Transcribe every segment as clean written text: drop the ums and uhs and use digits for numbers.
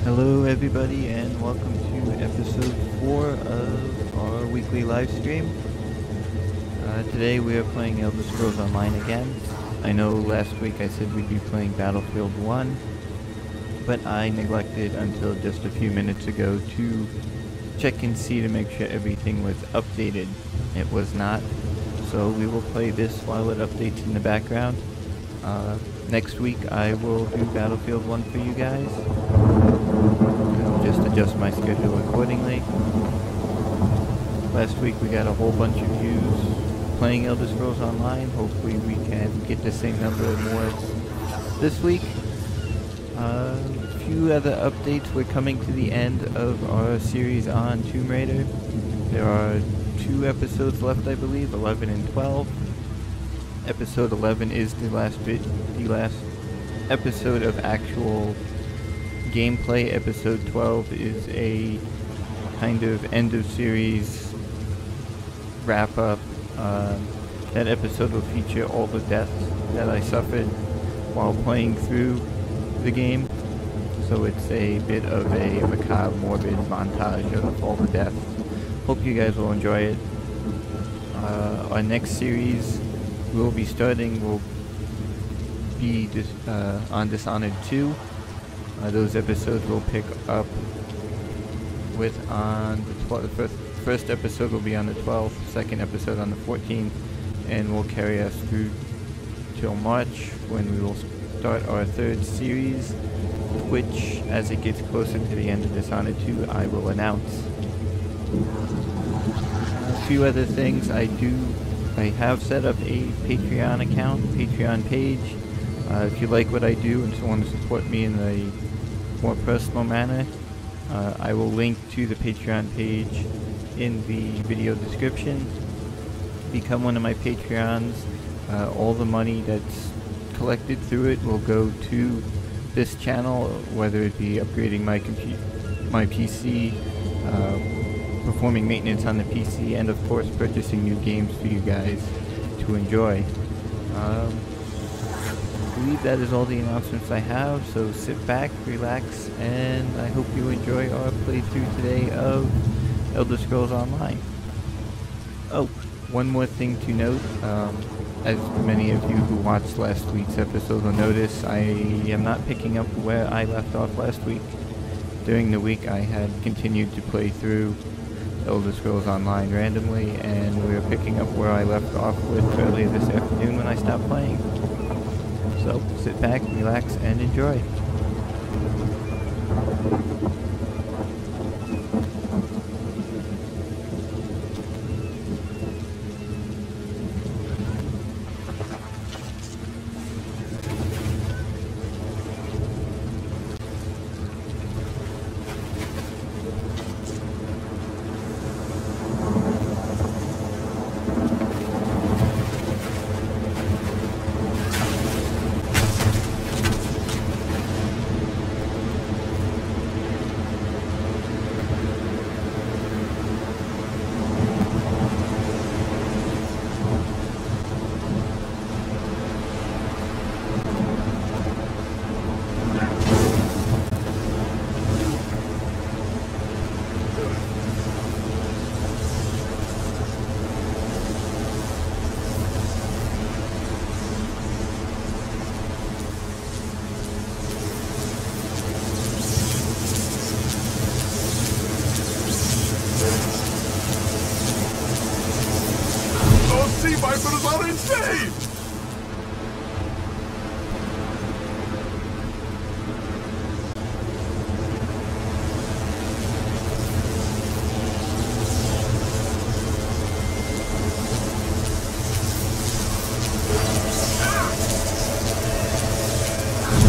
Hello, everybody, and welcome to episode 4 of our weekly live stream. Today we are playing Elder Scrolls Online again. I know last week I said we'd be playing Battlefield 1, but I neglected until just a few minutes ago to check and see to make sure everything was updated. It was not, so we will play this while it updates in the background. Next week I will do Battlefield 1 for you guys. I'll just adjust my schedule accordingly. Last week we got a whole bunch of views playing Elder Scrolls Online. Hopefully we can get the same number or more this week. A few other updates. We're coming to the end of our series on Tomb Raider. There are 2 episodes left, I believe, 11 and 12. Episode 11 is the last episode of actual gameplay. Episode 12 is a kind of end of series wrap up. That episode will feature all the deaths that I suffered while playing through the game. So it's a bit of a macabre, morbid montage of all the deaths. Hope you guys will enjoy it. Our next series we'll be starting will be on Dishonored 2. Those episodes will pick up with on the 12th. The first episode will be on the 12th, second episode on the 14th, and will carry us through till March when we will start our 3rd series, which, as it gets closer to the end of Dishonored 2, I will announce. A few other things. I have set up a Patreon account, Patreon page. If you like what I do and want to support me in a more personal manner, I will link to the Patreon page in the video description. Become one of my Patreons. All the money that's collected through it will go to this channel, whether it be upgrading my PC, performing maintenance on the PC, and of course purchasing new games for you guys to enjoy. I believe that is all the announcements I have, so sit back, relax, and I hope you enjoy our playthrough today of Elder Scrolls Online. Oh, one more thing to note. As many of you who watched last week's episode will notice, I am not picking up where I left off last week. During the week I had continued to play through Elder Scrolls Online randomly, and we are picking up where I left off with earlier this afternoon when I stopped playing. So, sit back, relax, and enjoy. Sea Vipers are insane!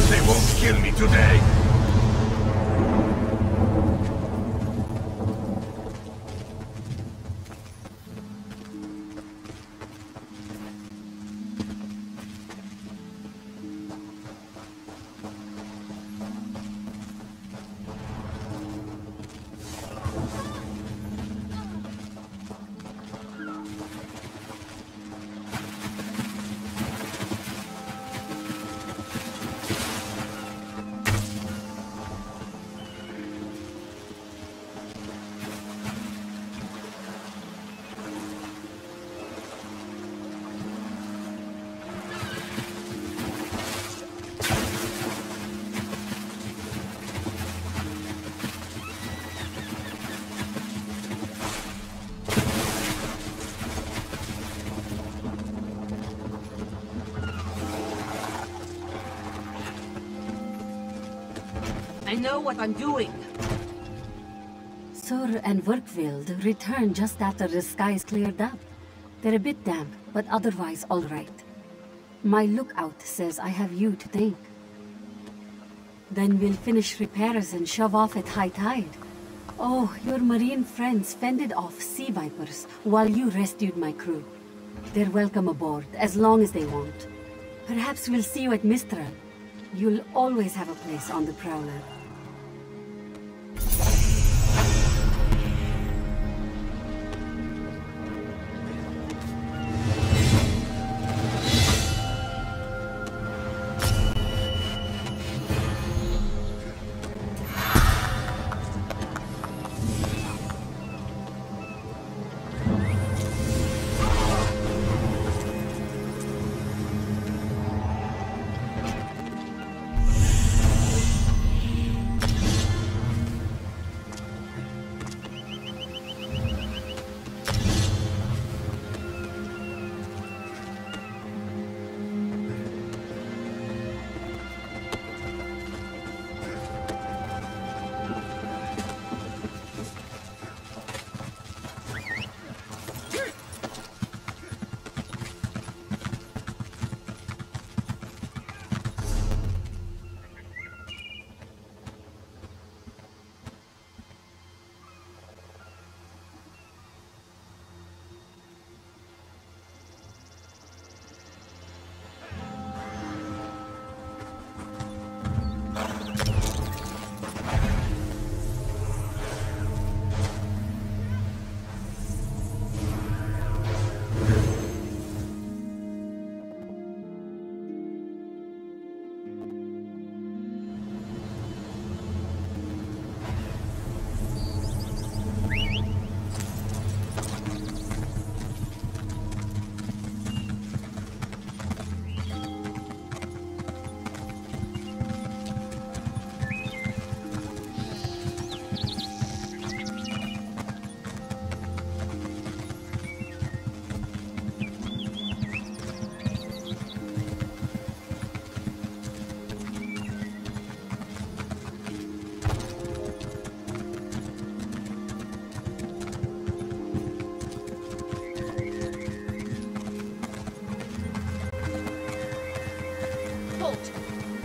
They won't kill me today! I know what I'm doing. Sur and Verkvild returned just after the skies cleared up. They're a bit damp, but otherwise all right. My lookout says I have you to thank. Then we'll finish repairs and shove off at high tide. Oh, your marine friends fended off sea vipers while you rescued my crew. They're welcome aboard, as long as they want. Perhaps we'll see you at Mistral. You'll always have a place on the Prowler.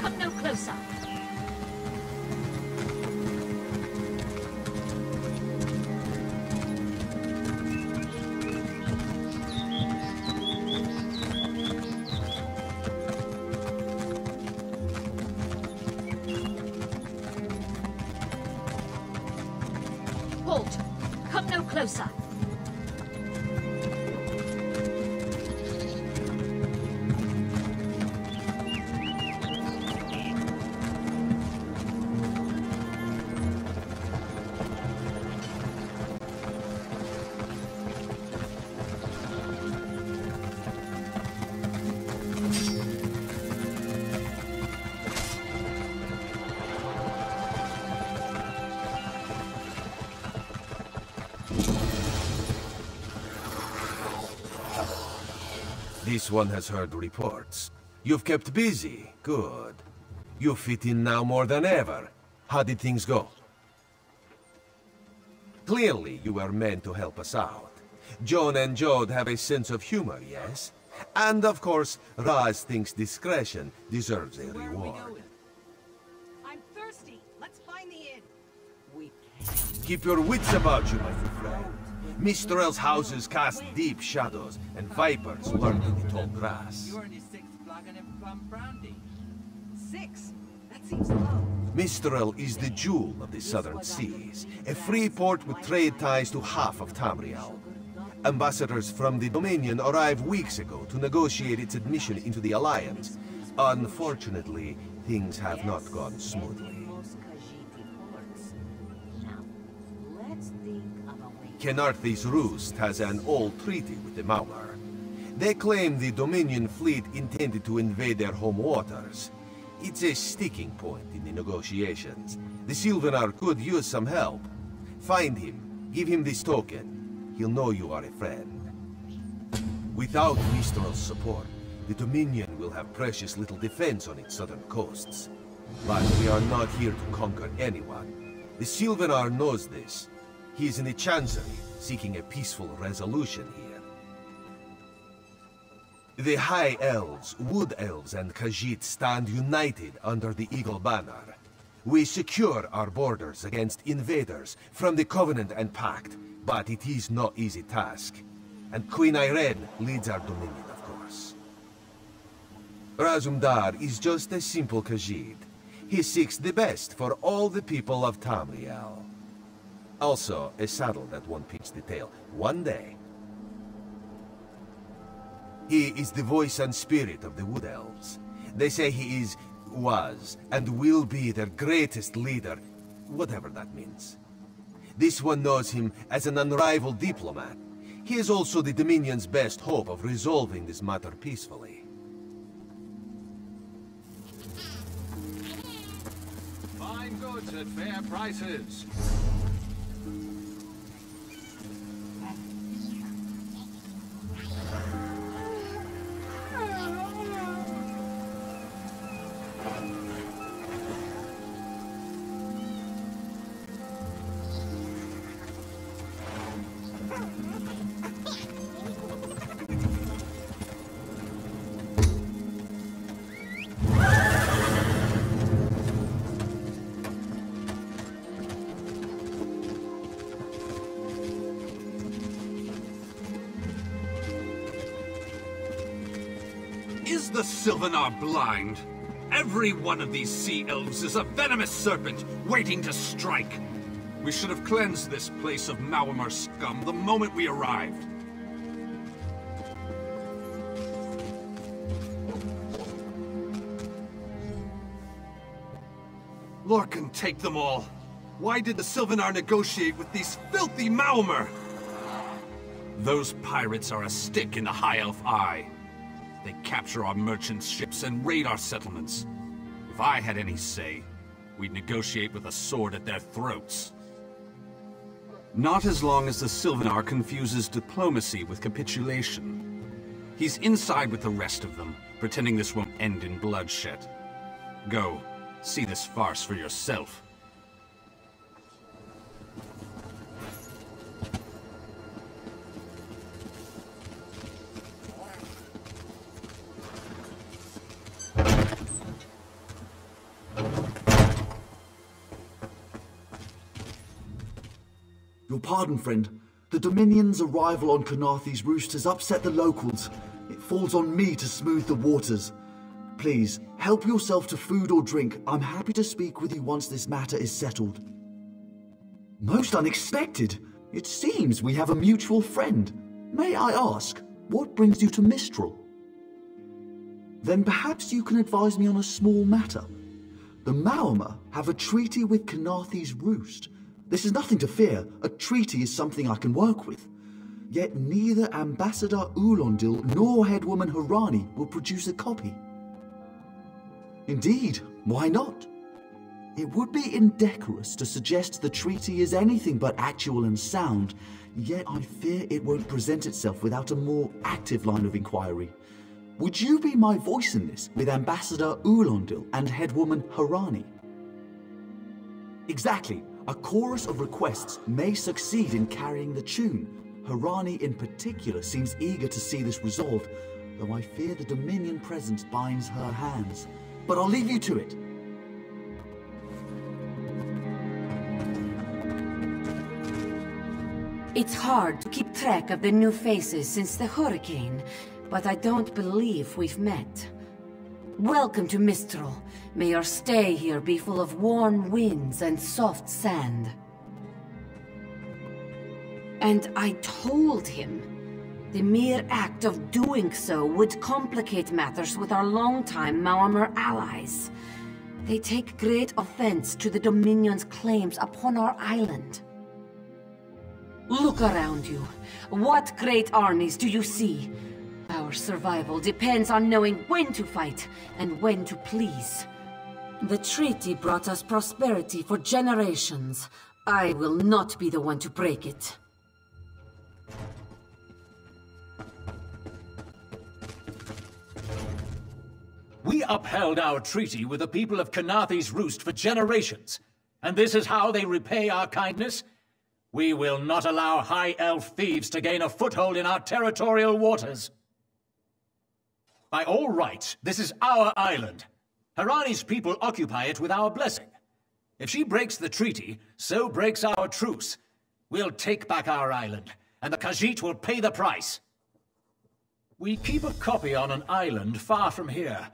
Come no closer. Halt! Come no closer. This one has heard reports. You've kept busy. Good. You fit in now more than ever. How did things go? Clearly, you were meant to help us out. Joan and Jode have a sense of humor, yes? And of course, Raz thinks discretion deserves a reward. I'm thirsty. Let's find the inn. We Keep your wits about you, my good friend. Mistral's houses cast deep shadows, and vipers lurk in the tall grass. You're in the sixth flagon of plum brandy. 6. That seems low. Mistral is the jewel of the southern seas, a free port with trade ties to half of Tamriel. Ambassadors from the Dominion arrived weeks ago to negotiate its admission into the Alliance. Unfortunately, things have not gone smoothly. Kenarthi's Roost has an old treaty with the Maumar. They claim the Dominion fleet intended to invade their home waters. It's a sticking point in the negotiations. The Sylvanar could use some help. Find him, give him this token. He'll know you are a friend. Without Mistral's support, the Dominion will have precious little defense on its southern coasts. But we are not here to conquer anyone. The Sylvanar knows this. He is in the Chancery, seeking a peaceful resolution here. The High Elves, Wood Elves, and Khajiit stand united under the Eagle Banner. We secure our borders against invaders from the Covenant and Pact, but it is no easy task. And Queen Irene leads our dominion, of course. Razumdar is just a simple Khajiit. He seeks the best for all the people of Tamriel. Also, a saddle that won't pinch the tail one day. He is the voice and spirit of the Wood Elves. They say he is, was, and will be their greatest leader, whatever that means. This one knows him as an unrivaled diplomat. He is also the Dominion's best hope of resolving this matter peacefully. Fine goods at fair prices. Is the Sylvanar blind? Every one of these sea elves is a venomous serpent waiting to strike. We should have cleansed this place of Maormer scum the moment we arrived. Lorcan, take them all. Why did the Sylvanar negotiate with these filthy Maormer? Those pirates are a stick in the High Elf eye. They capture our merchants' ships and raid our settlements. If I had any say, we'd negotiate with a sword at their throats. Not as long as the Sylvanar confuses diplomacy with capitulation. He's inside with the rest of them, pretending this won't end in bloodshed. Go, see this farce for yourself. Your pardon, friend. The Dominion's arrival on Khenarthi's roost has upset the locals. It falls on me to smooth the waters. Please, help yourself to food or drink. I'm happy to speak with you once this matter is settled. Most unexpected. It seems we have a mutual friend. May I ask, what brings you to Mistral? Then perhaps you can advise me on a small matter. The Maormer have a treaty with Khenarthi's roost. This is nothing to fear. A treaty is something I can work with. Yet neither Ambassador Ulondil nor Headwoman Harani will produce a copy. Indeed, why not? It would be indecorous to suggest the treaty is anything but actual and sound, yet I fear it won't present itself without a more active line of inquiry. Would you be my voice in this with Ambassador Ulondil and Headwoman Harani? Exactly. A chorus of requests may succeed in carrying the tune. Harani in particular seems eager to see this resolved, though I fear the Dominion presence binds her hands. But I'll leave you to it. It's hard to keep track of the new faces since the hurricane, but I don't believe we've met. Welcome to Mistral. May your stay here be full of warm winds and soft sand. And I told him the mere act of doing so would complicate matters with our longtime Maormer allies. They take great offense to the Dominion's claims upon our island. Look around you. What great armies do you see? Our survival depends on knowing when to fight and when to please. The treaty brought us prosperity for generations. I will not be the one to break it. We We upheld our treaty with the people of Kanathe's Roost for generations, and this is how they repay our kindness? We will not allow High Elf thieves to gain a foothold in our territorial waters. By all rights, this is our island. Harani's people occupy it with our blessing. If she breaks the treaty, so breaks our truce. We'll take back our island, and the Khajiit will pay the price. We keep a copy on an island far from here.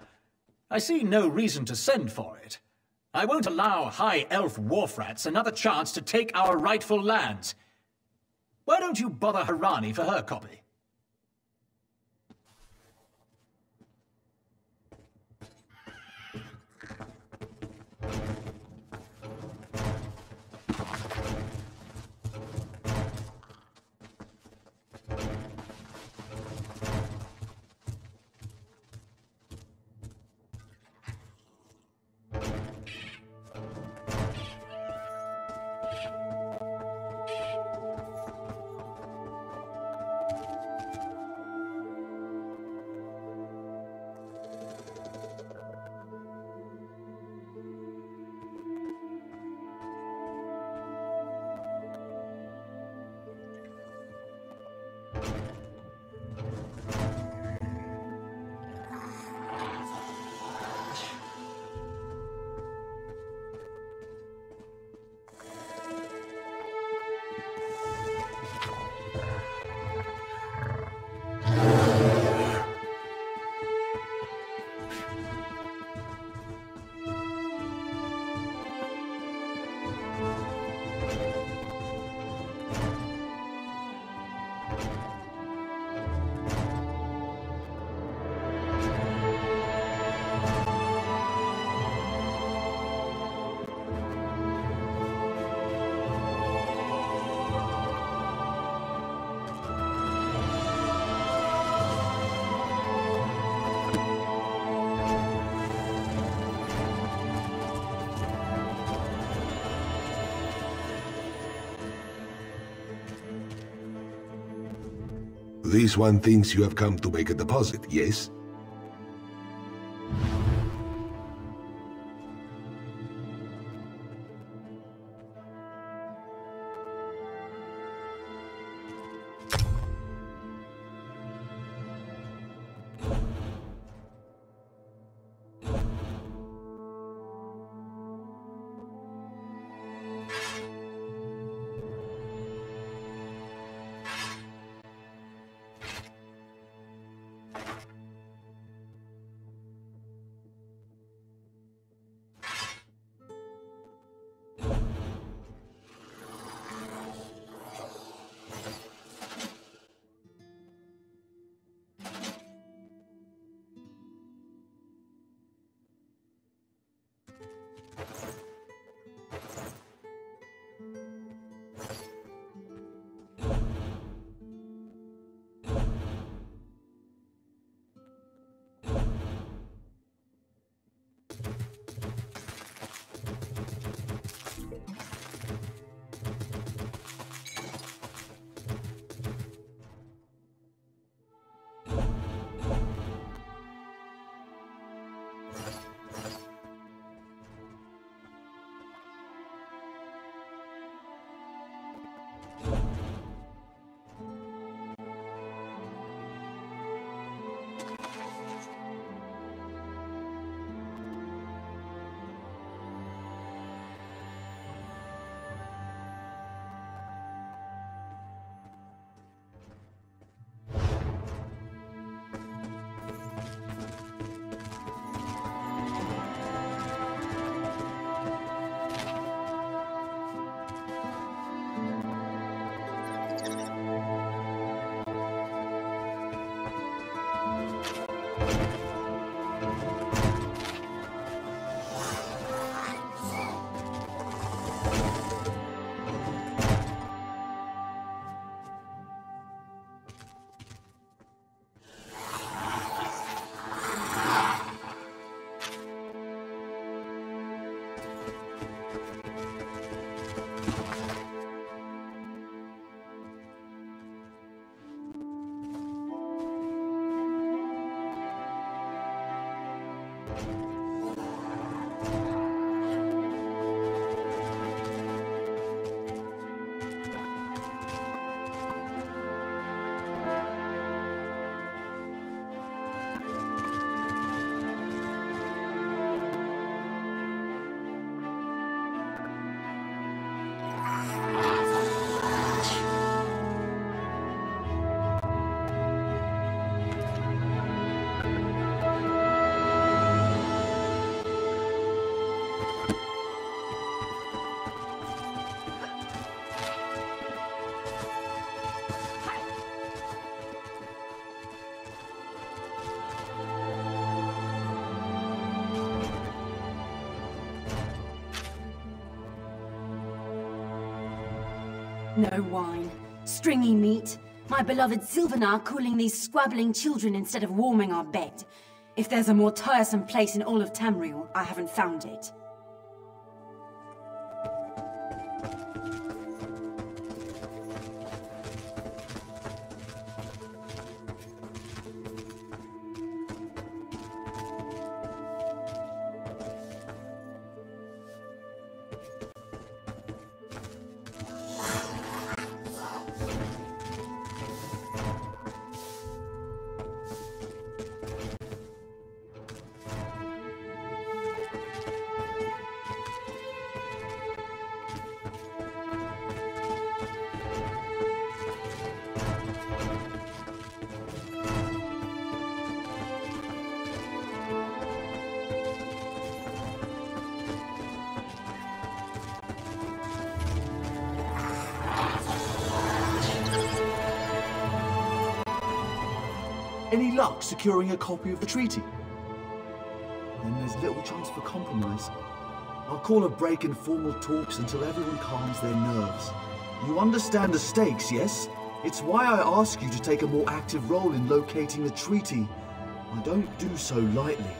I see no reason to send for it. I won't allow High Elf wharf-rats another chance to take our rightful lands. Why don't you bother Harani for her copy? This one thinks you have come to make a deposit, yes? No wine. Stringy meat. My beloved Sylvanar cooling these squabbling children instead of warming our bed. If there's a more tiresome place in all of Tamriel, I haven't found it. Any luck securing a copy of the treaty? Then there's little chance for compromise. I'll call a break in formal talks until everyone calms their nerves. You understand the stakes, yes? It's why I ask you to take a more active role in locating the treaty. I don't do so lightly.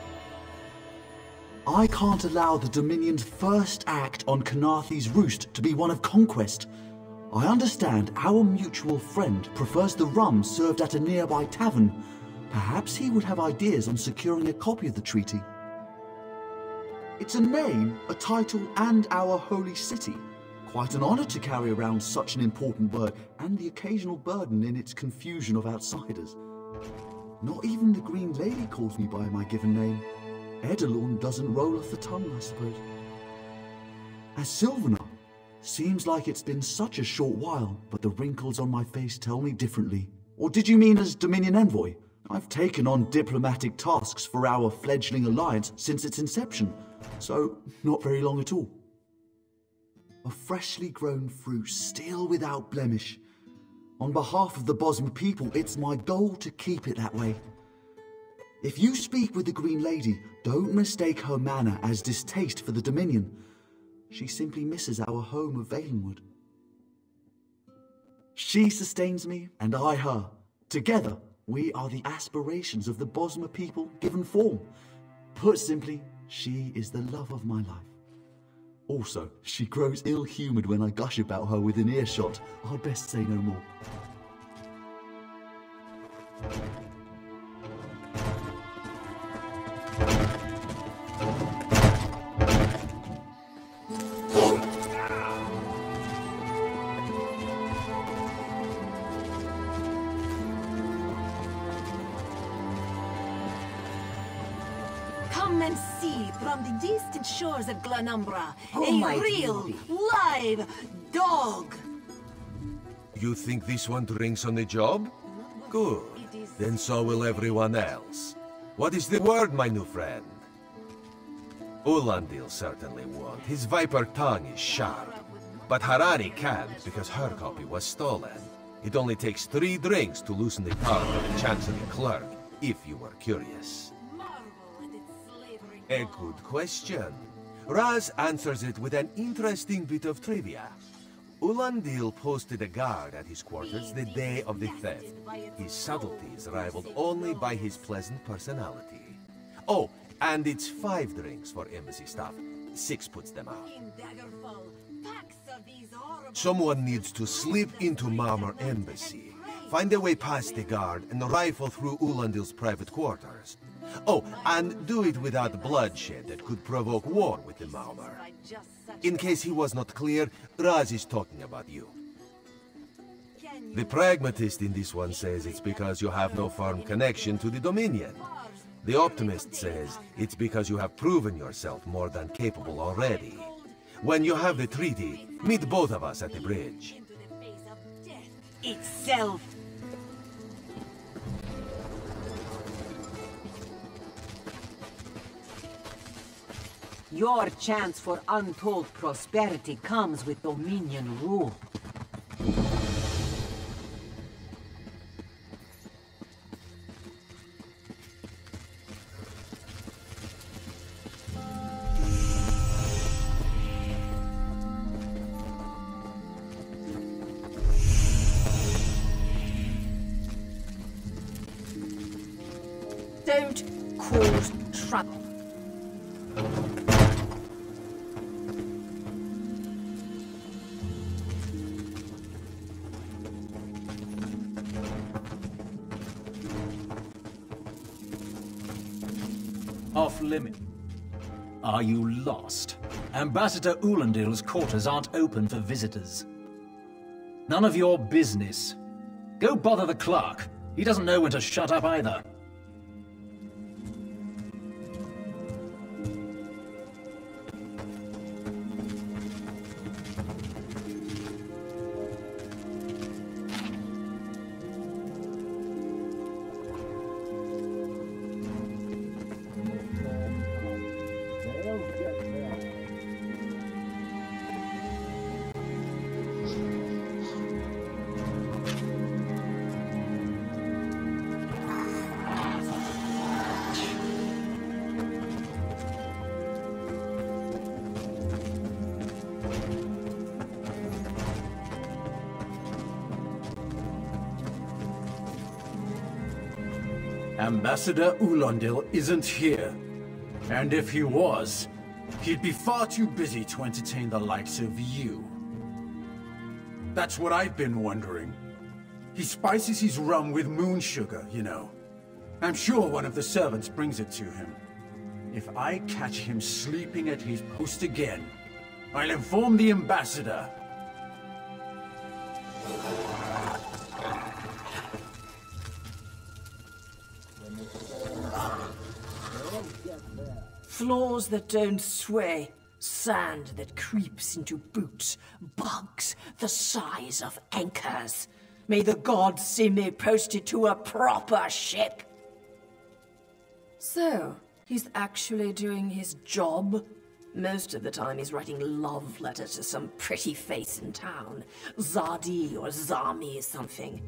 I can't allow the Dominion's first act on Khenarthi's Roost to be one of conquest. I understand our mutual friend prefers the rum served at a nearby tavern. Perhaps he would have ideas on securing a copy of the treaty. It's a name, a title, and our holy city. Quite an honor to carry around such an important word, and the occasional burden in its confusion of outsiders. Not even the Green Lady calls me by my given name. Edelorn doesn't roll off the tongue, I suppose. As Sylvanar, seems like it's been such a short while, but the wrinkles on my face tell me differently. Or did you mean as Dominion Envoy? I've taken on diplomatic tasks for our fledgling alliance since its inception, so not very long at all. A freshly grown fruit, still without blemish. On behalf of the Bosmer people, it's my goal to keep it that way. If you speak with the Green Lady, don't mistake her manner as distaste for the Dominion. She simply misses our home of Valenwood. She sustains me, and I her. Together, we are the aspirations of the Bosmer people given form. Put simply, she is the love of my life. Also, she grows ill-humoured when I gush about her within earshot. I'd best say no more. Come and see from the distant shores of Glanumbra, Oh, a real, live dog. You think this one drinks on the job? Good. Then so will everyone else. What is the word, my new friend? Ulandil certainly won't. His viper tongue is sharp. But Harani can't, because her copy was stolen. It only takes 3 drinks to loosen the tongue of the Chancery Clerk, if you were curious. A good question. Raz answers it with an interesting bit of trivia. Ulandil posted a guard at his quarters the day of the theft. His subtleties rivaled only by his pleasant personality. Oh, and it's 5 drinks for embassy staff. 6 puts them out. Someone needs to slip into Marmor Embassy, find a way past the guard, and rifle through Ulandil's private quarters. Oh, and do it without bloodshed that could provoke war with the Marmor. In case he was not clear, Raz is talking about you. The pragmatist in this one says it's because you have no firm connection to the Dominion. The optimist says it's because you have proven yourself more than capable already. When you have the treaty, meet both of us at the bridge. Itself. Your chance for untold prosperity comes with Dominion rule. Don't cause trouble. Off limit. Are you lost? Ambassador Ulandil's quarters aren't open for visitors. None of your business. Go bother the clerk. He doesn't know when to shut up either. Ambassador Ulandil isn't here. And if he was, he'd be far too busy to entertain the likes of you. That's what I've been wondering. He spices his rum with moon sugar, you know. I'm sure one of the servants brings it to him. If I catch him sleeping at his post again, I'll inform the ambassador. Floors that don't sway, sand that creeps into boots, bugs the size of anchors. May the gods see me posted to a proper ship. So, he's actually doing his job? Most of the time he's writing love letters to some pretty face in town. Zadi or Zami or something.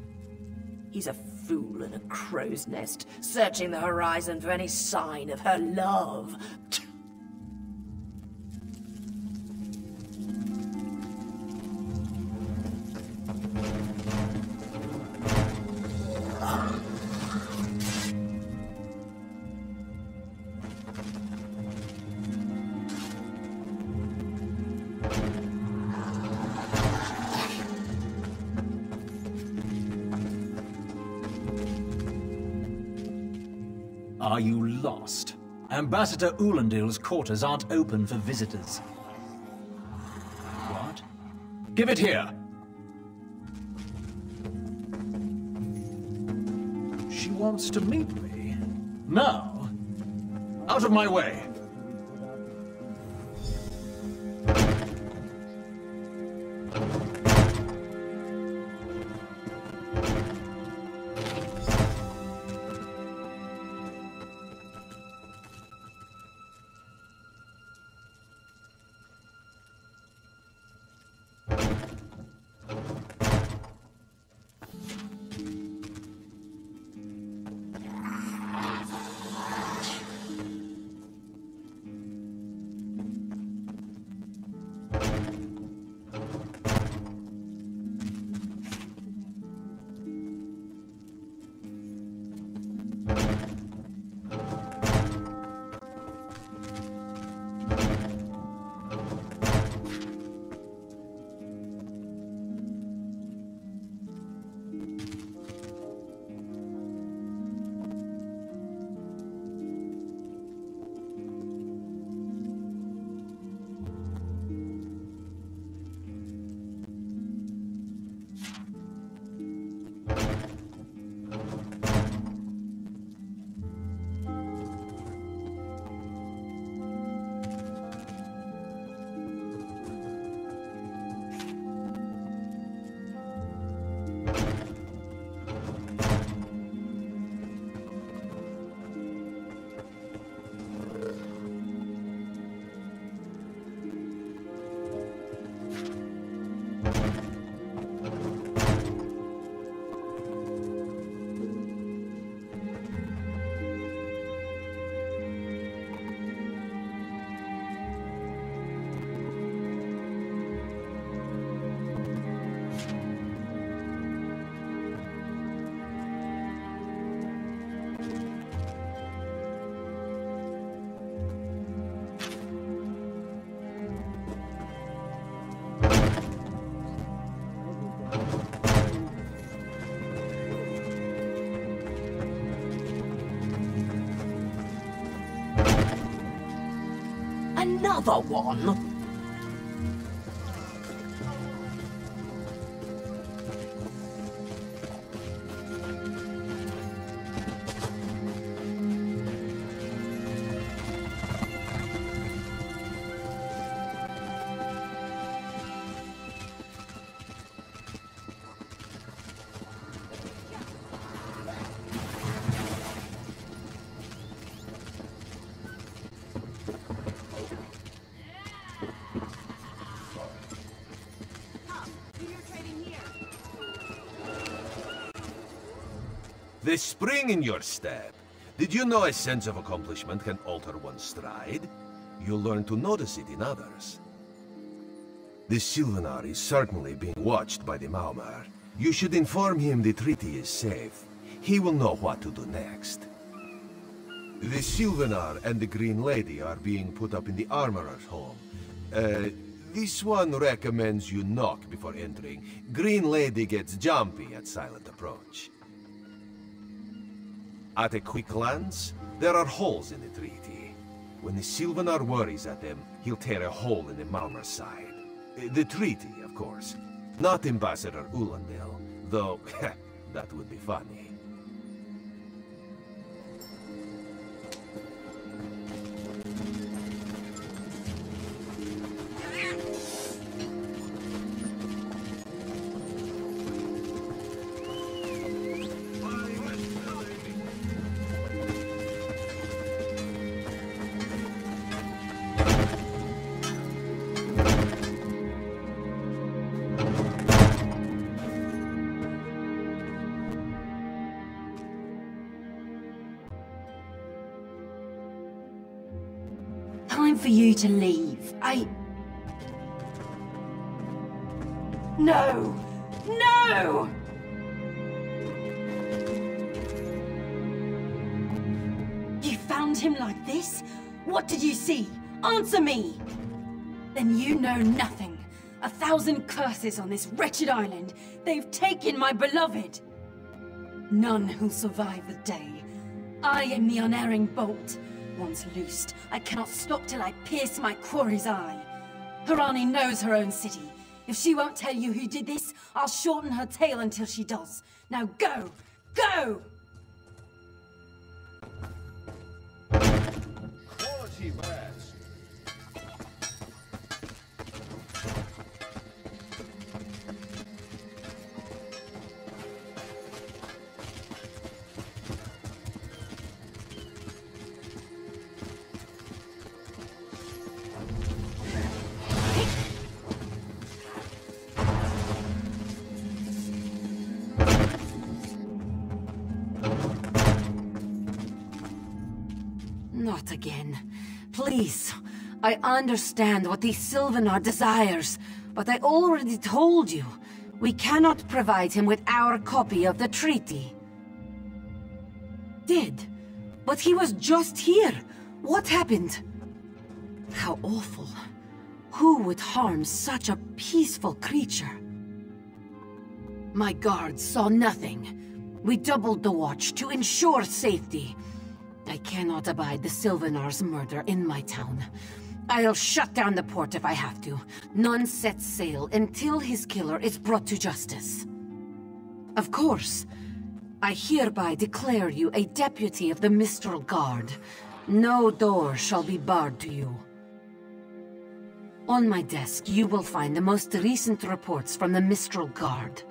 He's a fool in a crow's nest, searching the horizon for any sign of her love. Are you lost? Ambassador Ulandil's quarters aren't open for visitors. What? Give it here! She wants to meet me? Now? Out of my way! another one? The spring in your step. Did you know a sense of accomplishment can alter one's stride? You'll learn to notice it in others. The Sylvanar is certainly being watched by the Maumar. You should inform him the treaty is safe. He will know what to do next. The Sylvanar and the Green Lady are being put up in the Armorer's home. This one recommends you knock before entering. Green Lady gets jumpy at silent approach. At a quick glance, there are holes in the treaty. When the Sylvanar worries at them, he'll tear a hole in the Malmar's side. The treaty, of course. Not Ambassador Ulandil, though that would be funny. Time for you to leave. No! No! You found him like this? What did you see? Answer me! Then you know nothing. 1,000 curses on this wretched island. They've taken my beloved. None who'll survive the day. I am the unerring bolt. Once loosed, I cannot stop till I pierce my quarry's eye. Harani knows her own city. If she won't tell you who did this, I'll shorten her tale until she does. Now go! Go! Quality wares. Not again. Please. I understand what the Sylvanar desires, but I already told you. We cannot provide him with our copy of the treaty. Did? But he was just here. What happened? How awful. Who would harm such a peaceful creature? My guards saw nothing. We doubled the watch to ensure safety. I cannot abide the Sylvanar's murder in my town. I'll shut down the port if I have to. None sets sail until his killer is brought to justice. Of course. I hereby declare you a deputy of the Mistral Guard. No door shall be barred to you. On my desk, you will find the most recent reports from the Mistral Guard.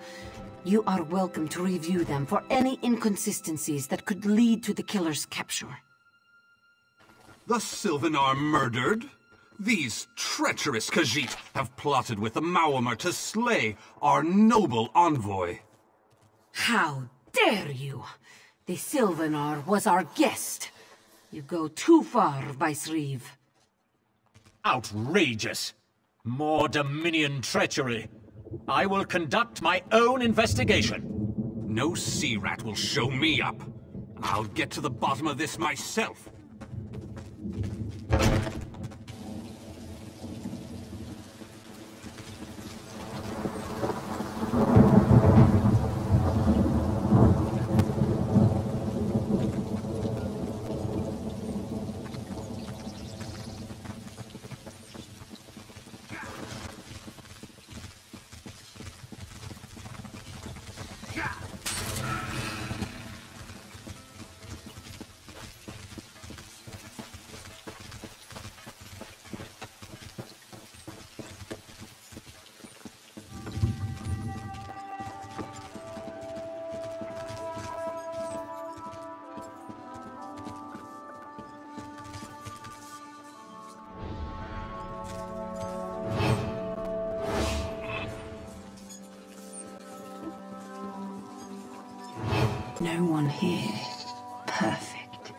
You are welcome to review them for any inconsistencies that could lead to the killer's capture. The Sylvanar murdered? These treacherous Khajiit have plotted with the Maumar to slay our noble envoy. How dare you! The Sylvanar was our guest. You go too far, Vice-Reeve. Outrageous! More Dominion treachery. I will conduct my own investigation. No sea rat will show me up. I'll get to the bottom of this myself. no one here. Perfect.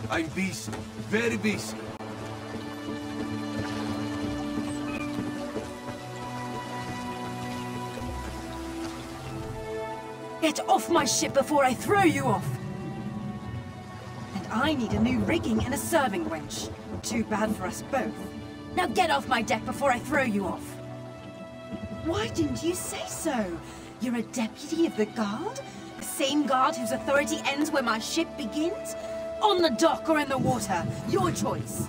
I'm busy, very busy. Get off my ship before I throw you off! And I need a new rigging and a serving wench. Too bad for us both. Now get off my deck before I throw you off! Why didn't you say so? You're a deputy of the guard? The same guard whose authority ends where my ship begins? On the dock or in the water, your choice.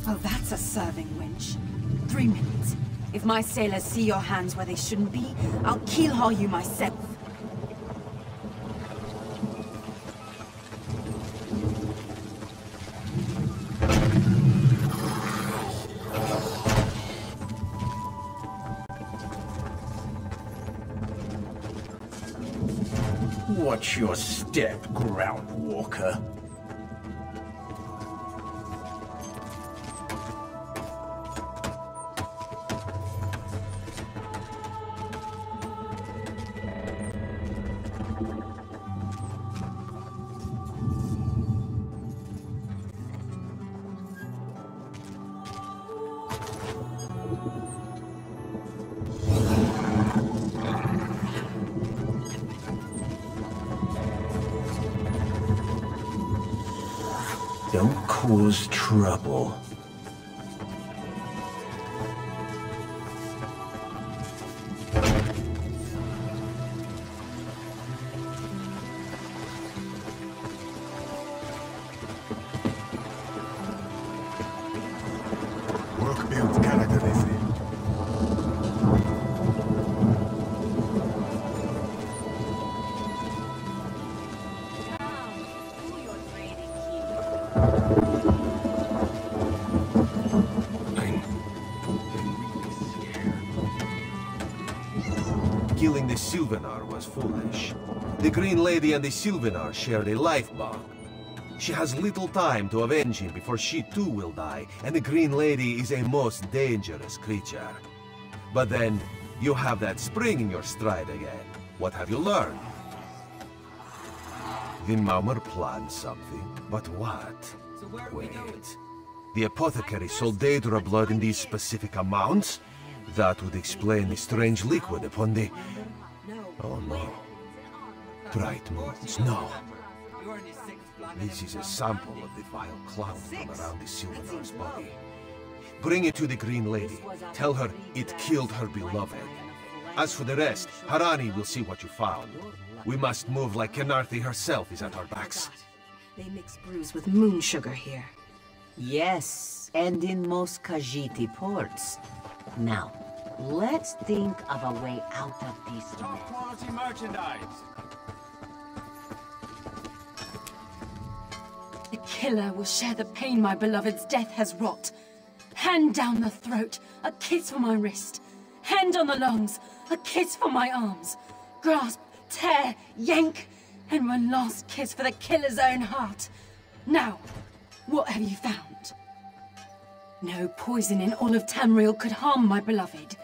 Oh, that's a serving wench. 3 minutes. If my sailors see your hands where they shouldn't be, I'll keelhaul you myself. Watch your step, Groundwalker. Don't cause trouble. Work built character, they say. Killing the Sylvanar was foolish. The Green Lady and the Sylvanar shared a life bond. She has little time to avenge him before she too will die, and the Green Lady is a most dangerous creature. But then, you have that spring in your stride again. What have you learned? The Maumar planned something, but what? Wait. The apothecary sold Daedra blood in these specific amounts? That would explain the strange liquid upon the... Oh no. Bright moons, no. This is a sample of the vile cloud from around the Sylvanar's body. Bring it to the Green Lady. Tell her it killed her beloved. As for the rest, Harani will see what you found. We must move like Khenarthi herself is at our backs. They mix brews with moon sugar here. Yes, and in most Khajiit ports. Now, let's think of a way out of this mess. Top quality merchandise. The killer will share the pain my beloved's death has wrought. Hand down the throat, a kiss for my wrist. Hand on the lungs, a kiss for my arms. Grasp, tear, yank, and one last kiss for the killer's own heart. Now, what have you found? No poison in all of Tamriel could harm my beloved.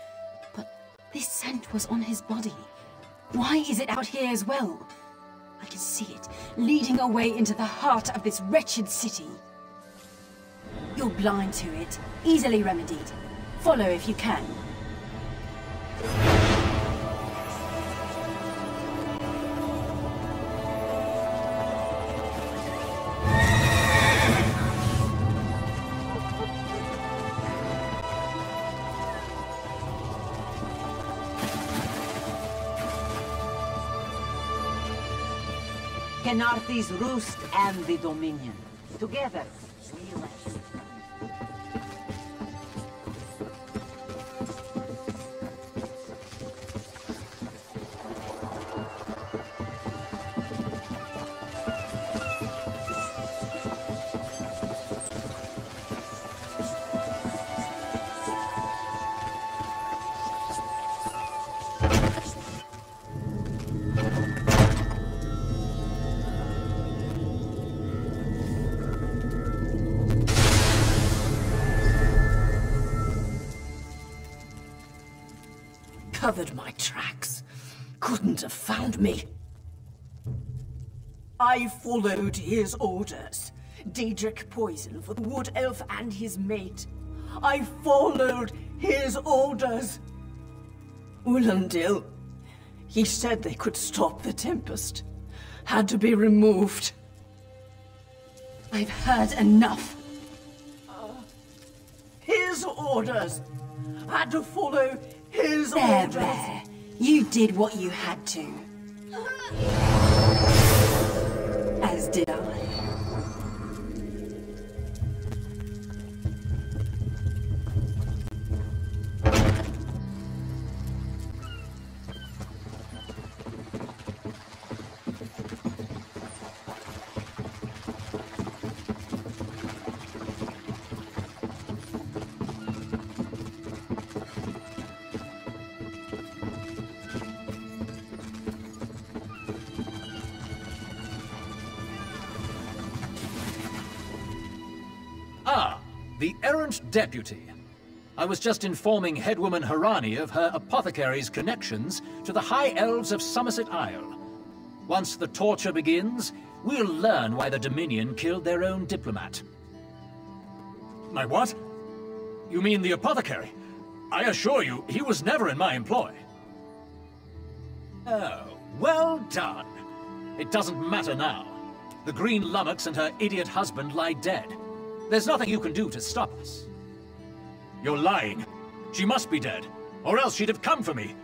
But this scent was on his body. Why is it out here as well? I can see it, leading away into the heart of this wretched city. You're blind to it, easily remedied. Follow if you can. Khenarthi's Roost and the Dominion. Together, we left. Covered my tracks. Couldn't have found me. I followed his orders. Daedric poison for the Wood Elf and his mate. I followed his orders. Ulandil, he said they could stop the Tempest. Had to be removed. I've heard enough. His orders. Had to follow his orders. There. You did what you had to. As did I. The errant deputy. I was just informing headwoman Harani of her apothecary's connections to the High Elves of Somerset Isle. Once the torture begins, we'll learn why the Dominion killed their own diplomat. My what? You mean the apothecary? I assure you, he was never in my employ. Oh, well done. It doesn't matter now. The Green Lummox and her idiot husband lie dead. There's nothing you can do to stop us. You're lying. She must be dead, or else she'd have come for me.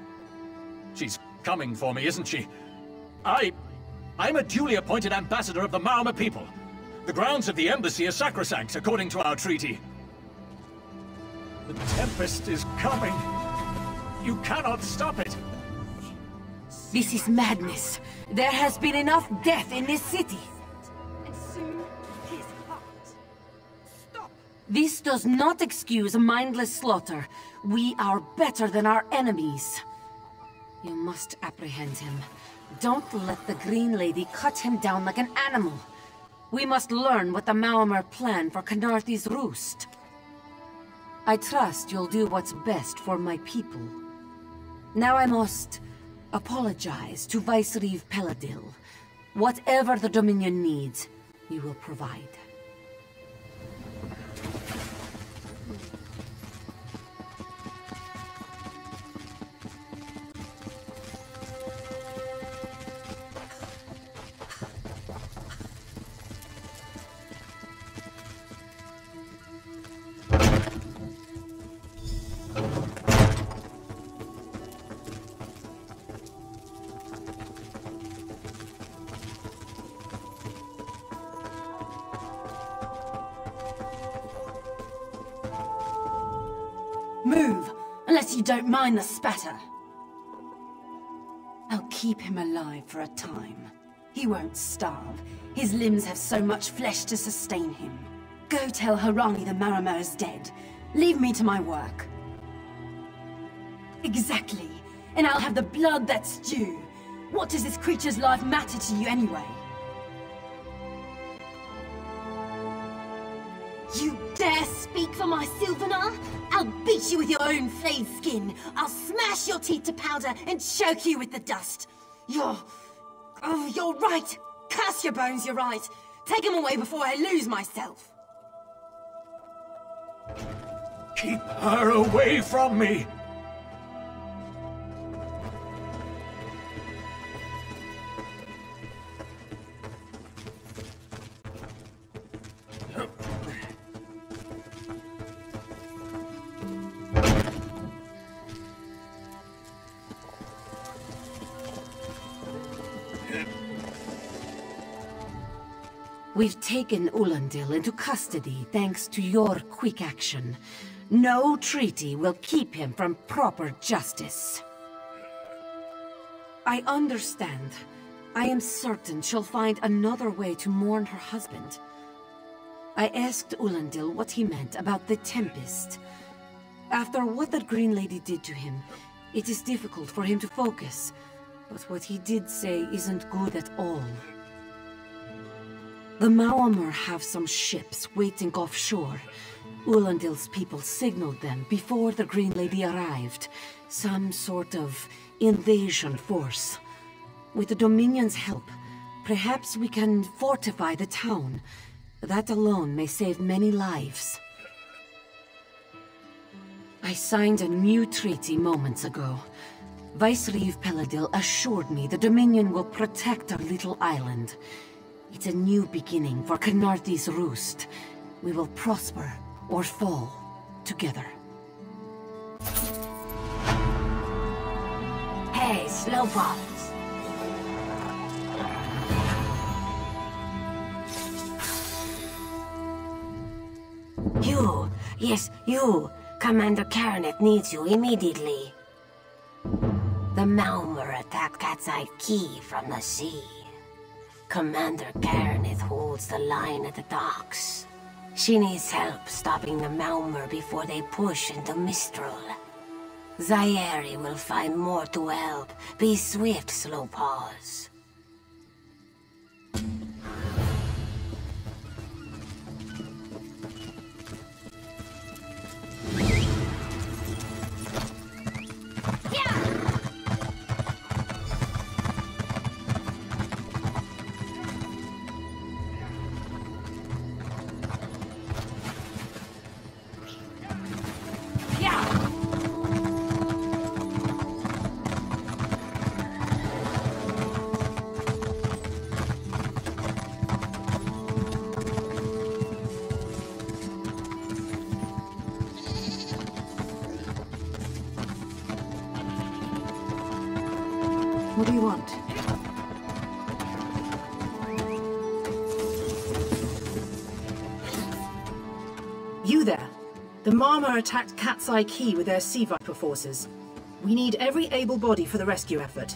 She's coming for me, isn't she? I'm a duly appointed ambassador of the Maormer people. The grounds of the embassy are sacrosanct, according to our treaty. The Tempest is coming. You cannot stop it. This is madness. There has been enough death in this city. This does not excuse mindless slaughter. We are better than our enemies. You must apprehend him. Don't let the Green Lady cut him down like an animal. We must learn what the Maormer plan for Khenarthi's Roost. I trust you'll do what's best for my people. Now I must apologize to Vicereeve Peladil. Whatever the Dominion needs, we will provide. Move, unless you don't mind the spatter. I'll keep him alive for a time. He won't starve. His limbs have so much flesh to sustain him. Go tell Harani the Marama is dead. Leave me to my work. Exactly. And I'll have the blood that's due. What does this creature's life matter to you anyway? You dare speak for my Sylvanar? I'll beat you with your own flayed skin. I'll smash your teeth to powder and choke you with the dust. You're right. Curse your bones, you're right. Take them away before I lose myself. Keep her away from me! We've taken Ulandil into custody thanks to your quick action. No treaty will keep him from proper justice. I understand. I am certain she'll find another way to mourn her husband. I asked Ulandil what he meant about the Tempest. After what that Green Lady did to him, it is difficult for him to focus. But what he did say isn't good at all. The Maormer have some ships waiting offshore. Ulandil's people signaled them before the Green Lady arrived. Some sort of invasion force. With the Dominion's help, perhaps we can fortify the town. That alone may save many lives. I signed a new treaty moments ago. Vicereeve Peladil assured me the Dominion will protect our little island. It's a new beginning for Khenarthi's Roost. We will prosper or fall together. Hey, Slowpaws. You! Yes, you! Commander Karanet needs you immediately. The Maormer attacked Cat's-Eye Key from the sea. Commander Karanet holds the line at the docks. She needs help stopping the Maormer before they push into Mistral. Zairi will find more to help. Be swift, Slowpaws. What do you want? You there. The Maormer attacked Cat's-Eye Key with their Sea Viper forces. We need every able body for the rescue effort.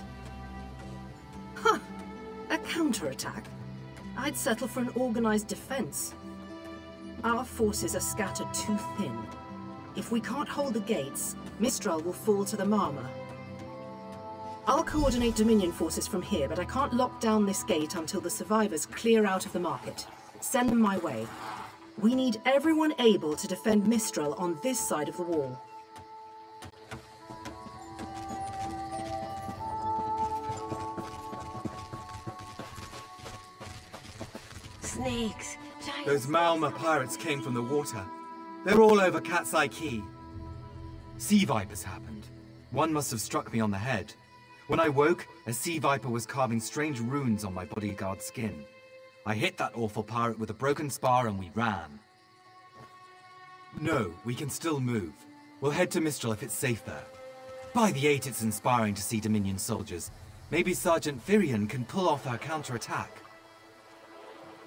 Huh. A counterattack? I'd settle for an organized defense. Our forces are scattered too thin. If we can't hold the gates, Mistral will fall to the Maormer. I'll coordinate Dominion forces from here, but I can't lock down this gate until the survivors clear out of the market. Send them my way. We need everyone able to defend Mistral on this side of the wall. Snakes. Those Maormer pirates came from the water. They're all over Cat's-Eye Key. Sea Vipers happened. One must have struck me on the head. When I woke, a Sea Viper was carving strange runes on my bodyguard's skin. I hit that awful pirate with a broken spar and we ran. No, we can still move. We'll head to Mistral if it's safe there. By the 8, it's inspiring to see Dominion soldiers. Maybe Sergeant Firion can pull off our counterattack.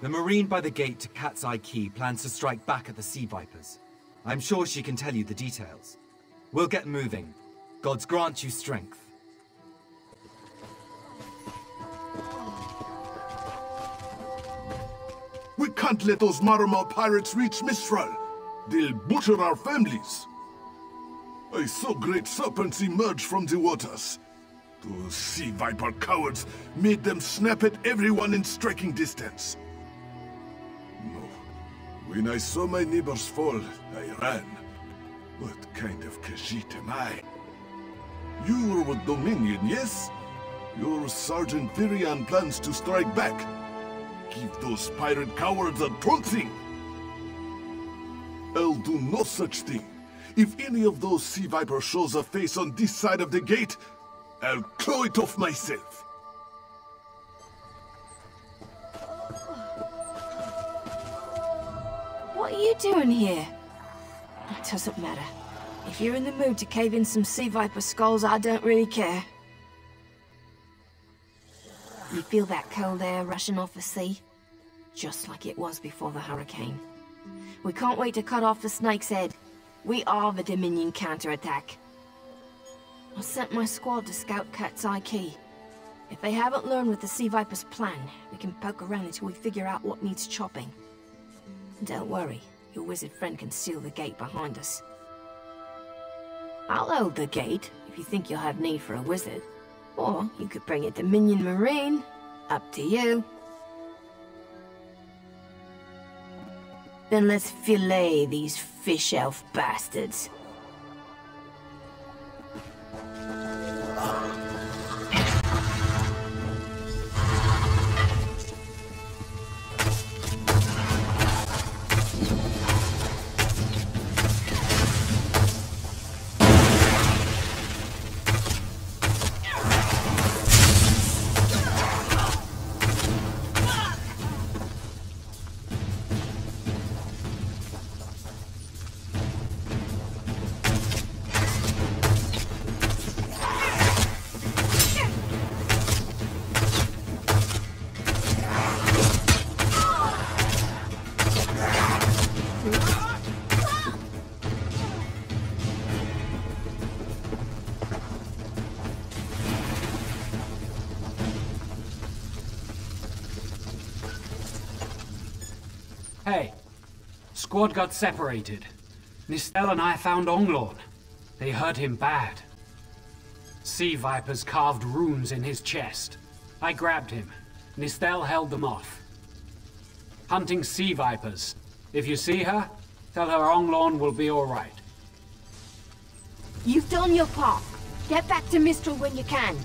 The Marine by the gate to Cat's-Eye Key plans to strike back at the Sea Vipers. I'm sure she can tell you the details. We'll get moving. Gods grant you strength. We can't let those Marmar pirates reach Mistral. They'll butcher our families. I saw great serpents emerge from the waters. Those sea viper cowards made them snap at everyone in striking distance. No. When I saw my neighbors fall, I ran. What kind of Khajiit am I? You were with Dominion, yes? Your Sergeant Virion plans to strike back. Give those pirate cowards a trouncing! I'll do no such thing. If any of those sea vipers shows a face on this side of the gate, I'll claw it off myself. What are you doing here? It doesn't matter. If you're in the mood to cave in some sea viper skulls, I don't really care. You feel that cold air rushing off the sea? Just like it was before the hurricane. We can't wait to cut off the snake's head. We are the Dominion counterattack. I sent my squad to scout Cat's Eye Key. If they haven't learned what the Sea Viper's plan, we can poke around until we figure out what needs chopping. Don't worry, your wizard friend can seal the gate behind us. I'll hold the gate, if you think you'll have need for a wizard. Or you could bring a Dominion Marine. Up to you. Then let's fillet these fish elf bastards. Hey, squad got separated. Nistel and I found Onglorn. They hurt him bad. Sea vipers carved runes in his chest. I grabbed him. Nistel held them off. Hunting sea vipers. If you see her, tell her Onglorn will be all right. You've done your part. Get back to Mistral when you can.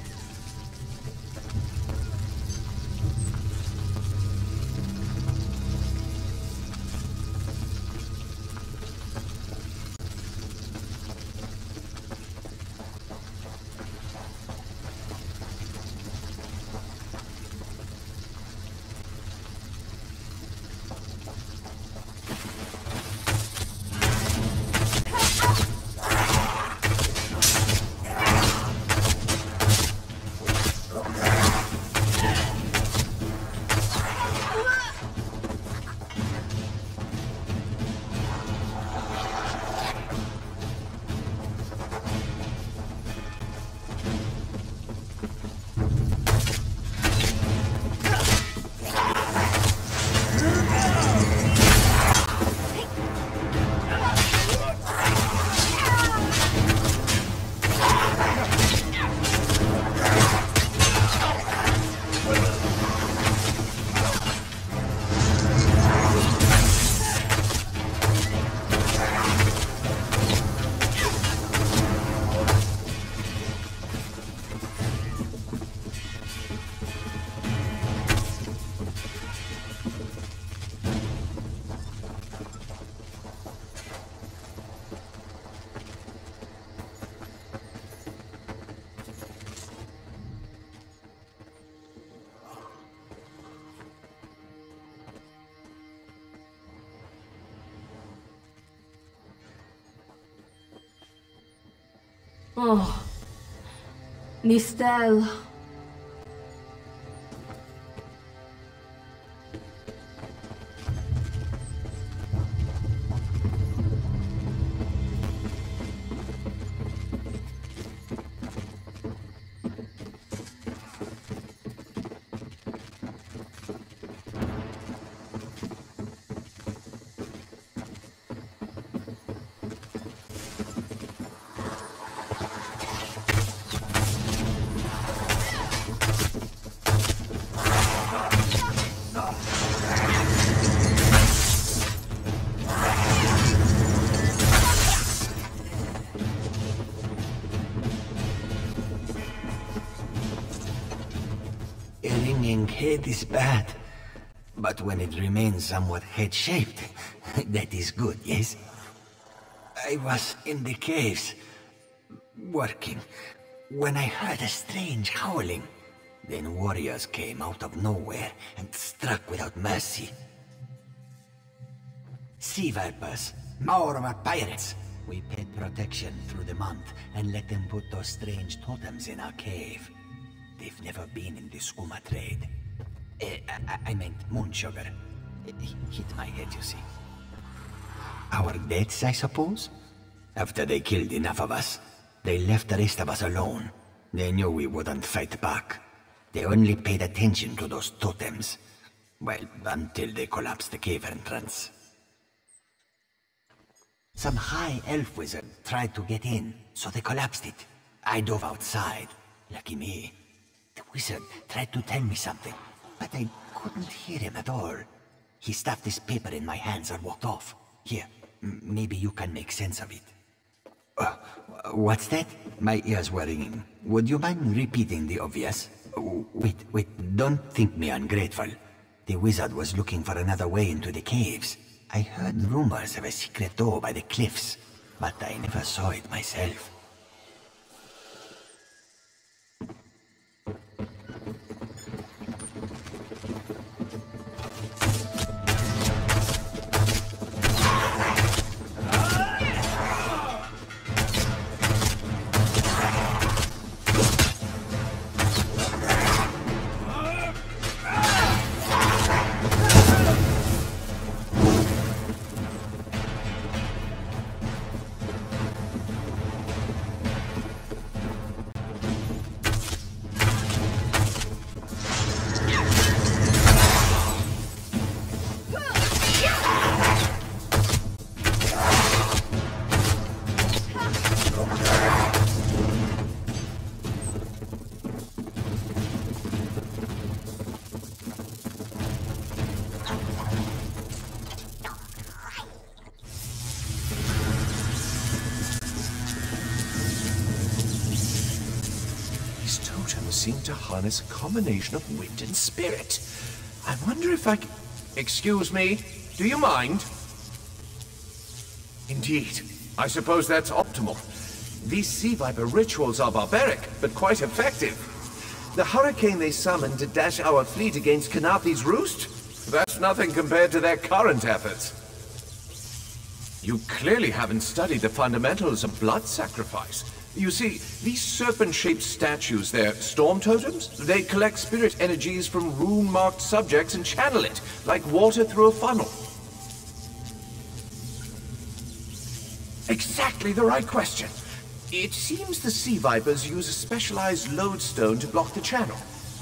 Oh, Nistel. head is bad. But when it remains somewhat head-shaped, that is good, yes? I was in the caves, working, when I heard a strange howling. Then warriors came out of nowhere and struck without mercy. Sea vipers, Maorma pirates. We paid protection through the month and let them put those strange totems in our cave. They've never been in the skooma trade. I meant moon sugar. It hit my head, you see. Our deaths, I suppose? After they killed enough of us, they left the rest of us alone. They knew we wouldn't fight back. They only paid attention to those totems. Well, until they collapsed the cave entrance. Some high elf wizard tried to get in, so they collapsed it. I dove outside. Lucky me. The wizard tried to tell me something, but I couldn't hear him at all. He stuffed this paper in my hands and walked off. Here, maybe you can make sense of it. What's that? My ears were ringing. Would you mind repeating the obvious? Wait, don't think me ungrateful. The wizard was looking for another way into the caves. I heard rumors of a secret door by the cliffs, but I never saw it myself. Seem to harness a combination of wind and spirit. I wonder if I can... Excuse me, do you mind? Indeed. I suppose that's optimal. These sea viper rituals are barbaric, but quite effective. The hurricane they summoned to dash our fleet against Kanafi's Roost? That's nothing compared to their current efforts. You clearly haven't studied the fundamentals of blood sacrifice. You see, these serpent-shaped statues, they're storm totems. They collect spirit energies from rune-marked subjects and channel it, like water through a funnel. Exactly the right question. It seems the sea vipers use a specialized lodestone to block the channel.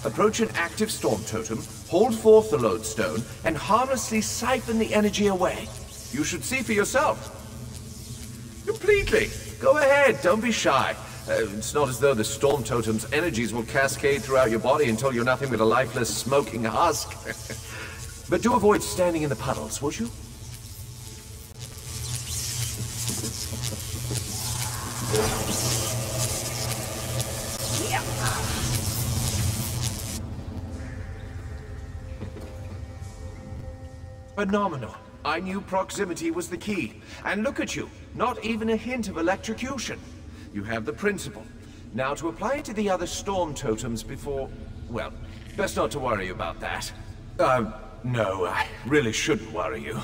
Approach an active storm totem, hold forth the lodestone, and harmlessly siphon the energy away. You should see for yourself. Completely. Go ahead, don't be shy. It's not as though the storm totem's energies will cascade throughout your body until you're nothing but a lifeless, smoking husk. But do avoid standing in the puddles, would you? Phenomenal. I knew proximity was the key. And look at you, not even a hint of electrocution. You have the principle. Now to apply it to the other storm totems before... well, best not to worry about that. No, I really shouldn't worry you.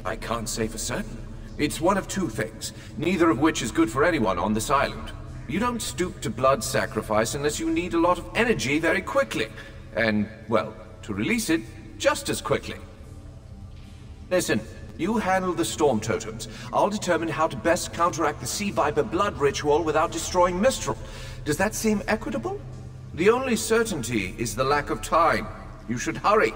I can't say for certain. It's one of two things, neither of which is good for anyone on this island. You don't stoop to blood sacrifice unless you need a lot of energy very quickly. And, well, to release it, just as quickly. Listen, you handle the storm totems. I'll determine how to best counteract the Sea Viper blood ritual without destroying Mistral. Does that seem equitable? The only certainty is the lack of time. You should hurry.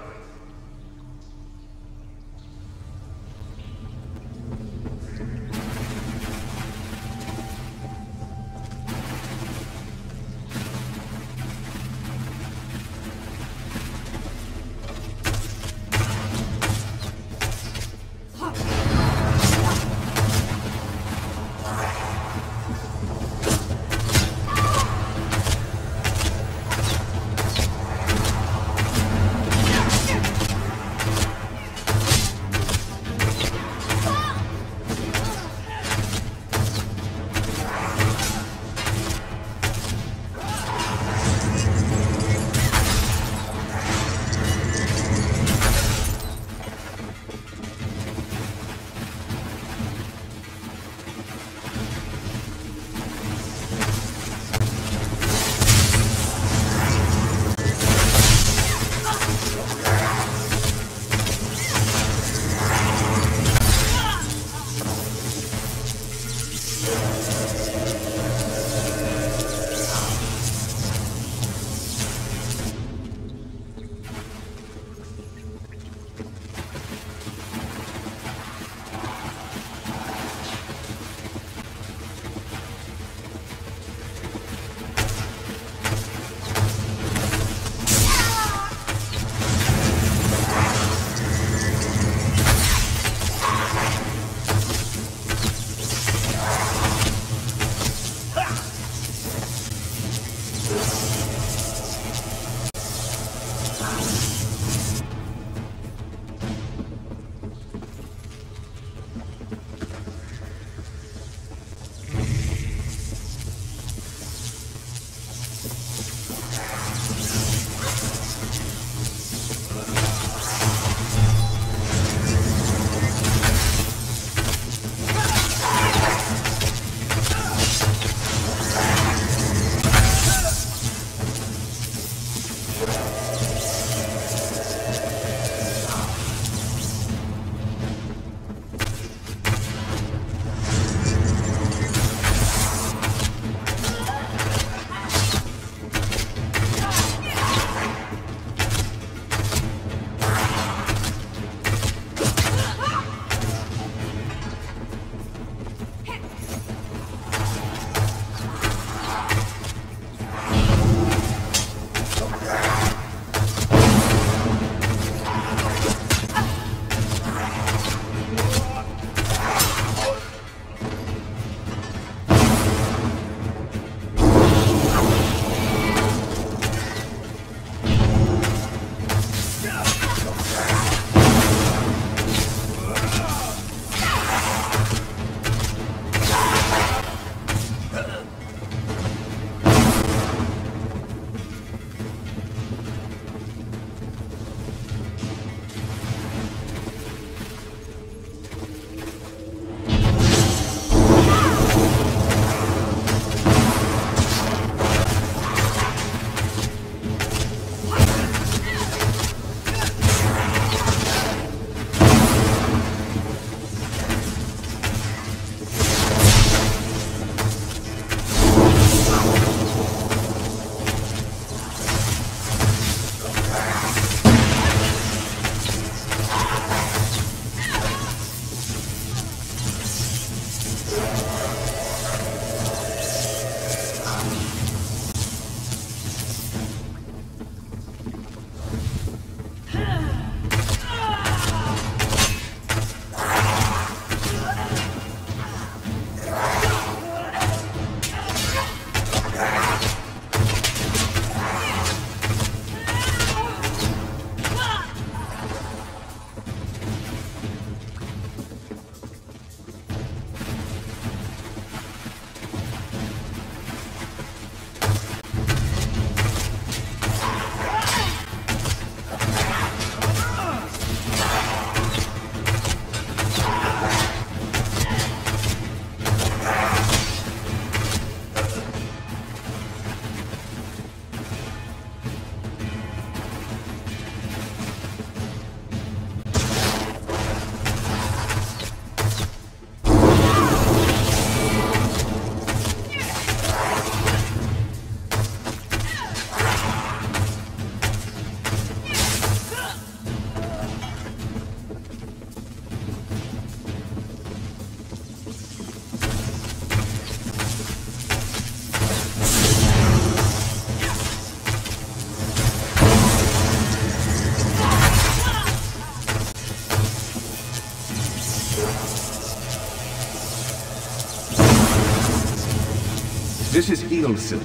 This is Ilse,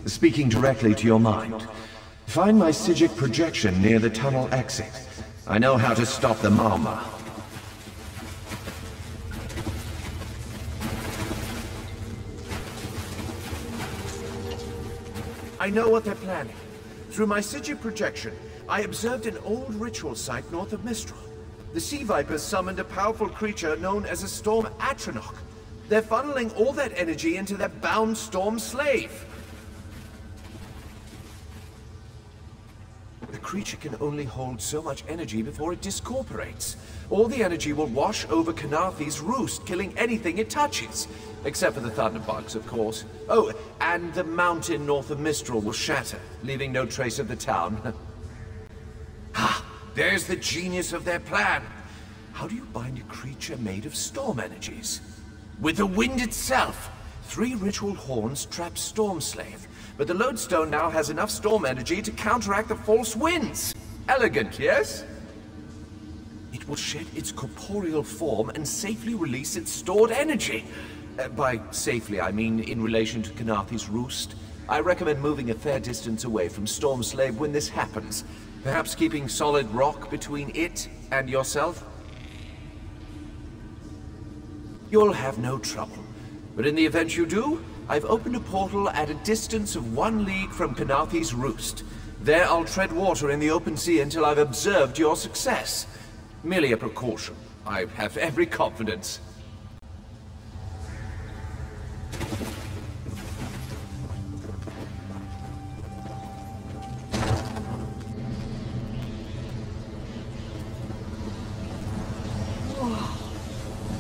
speaking directly to your mind. Find my Psijic projection near the tunnel exit. I know how to stop the Mauma. I know what they're planning. Through my Psijic projection, I observed an old ritual site north of Mistral. The Sea Vipers summoned a powerful creature known as a Storm Atronach. They're funneling all that energy into their bound Storm Slave. The creature can only hold so much energy before it discorporates. All the energy will wash over Khenarthi's roost, killing anything it touches. Except for the thunderbugs, of course. Oh, and the mountain north of Mistral will shatter, leaving no trace of the town. Ah, there's the genius of their plan. How do you bind a creature made of storm energies? With the wind itself. 3 ritual horns trap Storm Slave, but the Lodestone now has enough storm energy to counteract the false winds. Elegant, yes? It will shed its corporeal form and safely release its stored energy. By safely, I mean in relation to Khenarthi's roost. I recommend moving a fair distance away from Storm Slave when this happens. Perhaps keeping solid rock between it and yourself? You'll have no trouble. But in the event you do, I've opened a portal at a distance of 1 league from Khenarthi's roost. There I'll tread water in the open sea until I've observed your success. Merely a precaution. I have every confidence.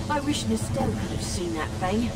I wish Nistel could have seen that thing.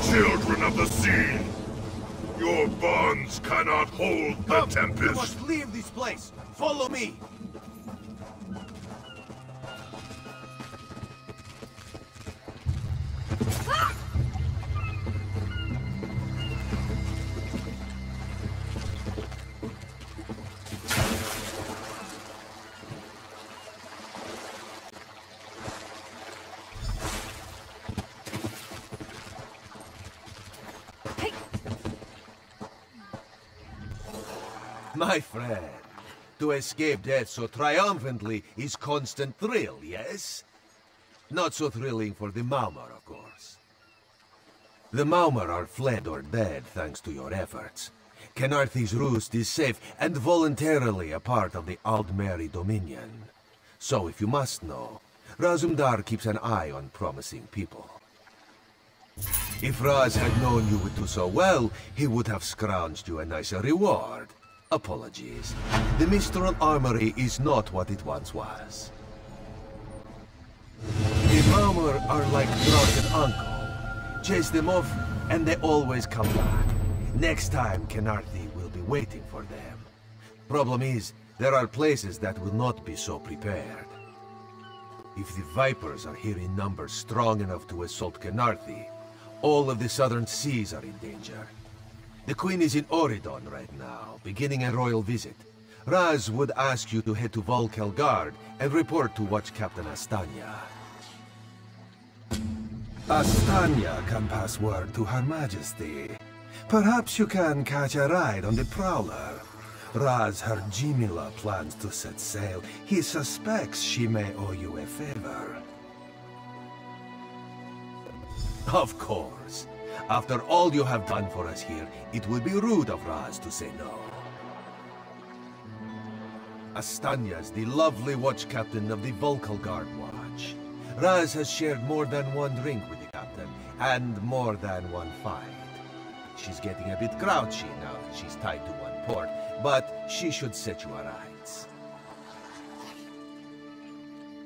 Children of the sea! Your bonds cannot hold the tempest! You must leave this place! Follow me! My friend, to escape death so triumphantly is constant thrill, yes? Not so thrilling for the Maumar, of course. The Maumar are fled or dead thanks to your efforts. Khenarthi's roost is safe and voluntarily a part of the Aldmeri Dominion. So if you must know, Razumdar keeps an eye on promising people. If Raz had known you would do so well, he would have scrounged you a nicer reward. Apologies. The Mistral Armory is not what it once was. The Maumar are like drunken uncle. Chase them off, and they always come back. Next time, Khenarthi will be waiting for them. Problem is, there are places that will not be so prepared. If the Vipers are here in numbers strong enough to assault Khenarthi, all of the southern seas are in danger. The Queen is in Auridon right now, beginning a royal visit. Raz would ask you to head to Volkelgard and report to Watch Captain Astanya. Astanya can pass word to Her Majesty. Perhaps you can catch a ride on the Prowler. Raz her Jimila plans to set sail. He suspects she may owe you a favor. Of course. After all you have done for us here, it would be rude of Raz to say no. Astanya's the lovely watch captain of the Volkelgard Watch. Raz has shared more than one drink with the captain, and more than one fight. She's getting a bit grouchy now that she's tied to one port, but she should set you aright.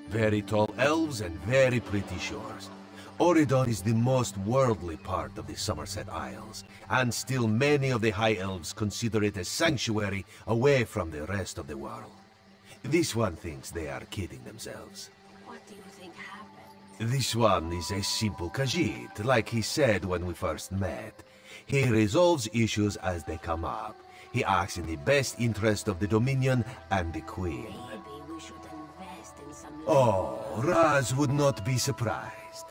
Very tall elves and very pretty shores. Auridon is the most worldly part of the Somerset Isles, and still many of the High Elves consider it a sanctuary away from the rest of the world. This one thinks they are kidding themselves. What do you think happened? This one is a simple Khajiit, like he said when we first met. He resolves issues as they come up. He acts in the best interest of the Dominion and the Queen. Maybe we should invest in some... Oh, Raz would not be surprised.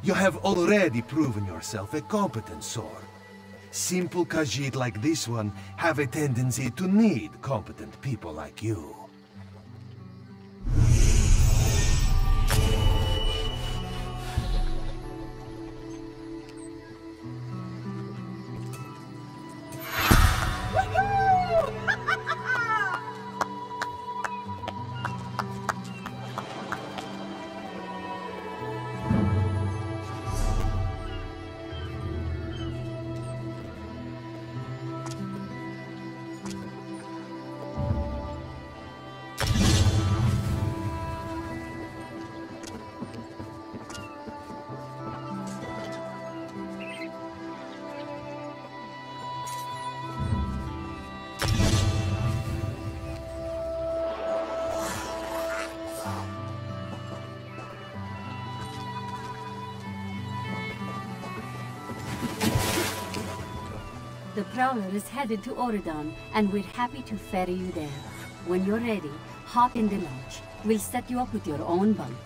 You have already proven yourself a competent sword. Simple Khajiit like this one have a tendency to need competent people like you. The Prowler is headed to Auridon, and we're happy to ferry you there. When you're ready, hop in the launch. We'll set you up with your own bunk.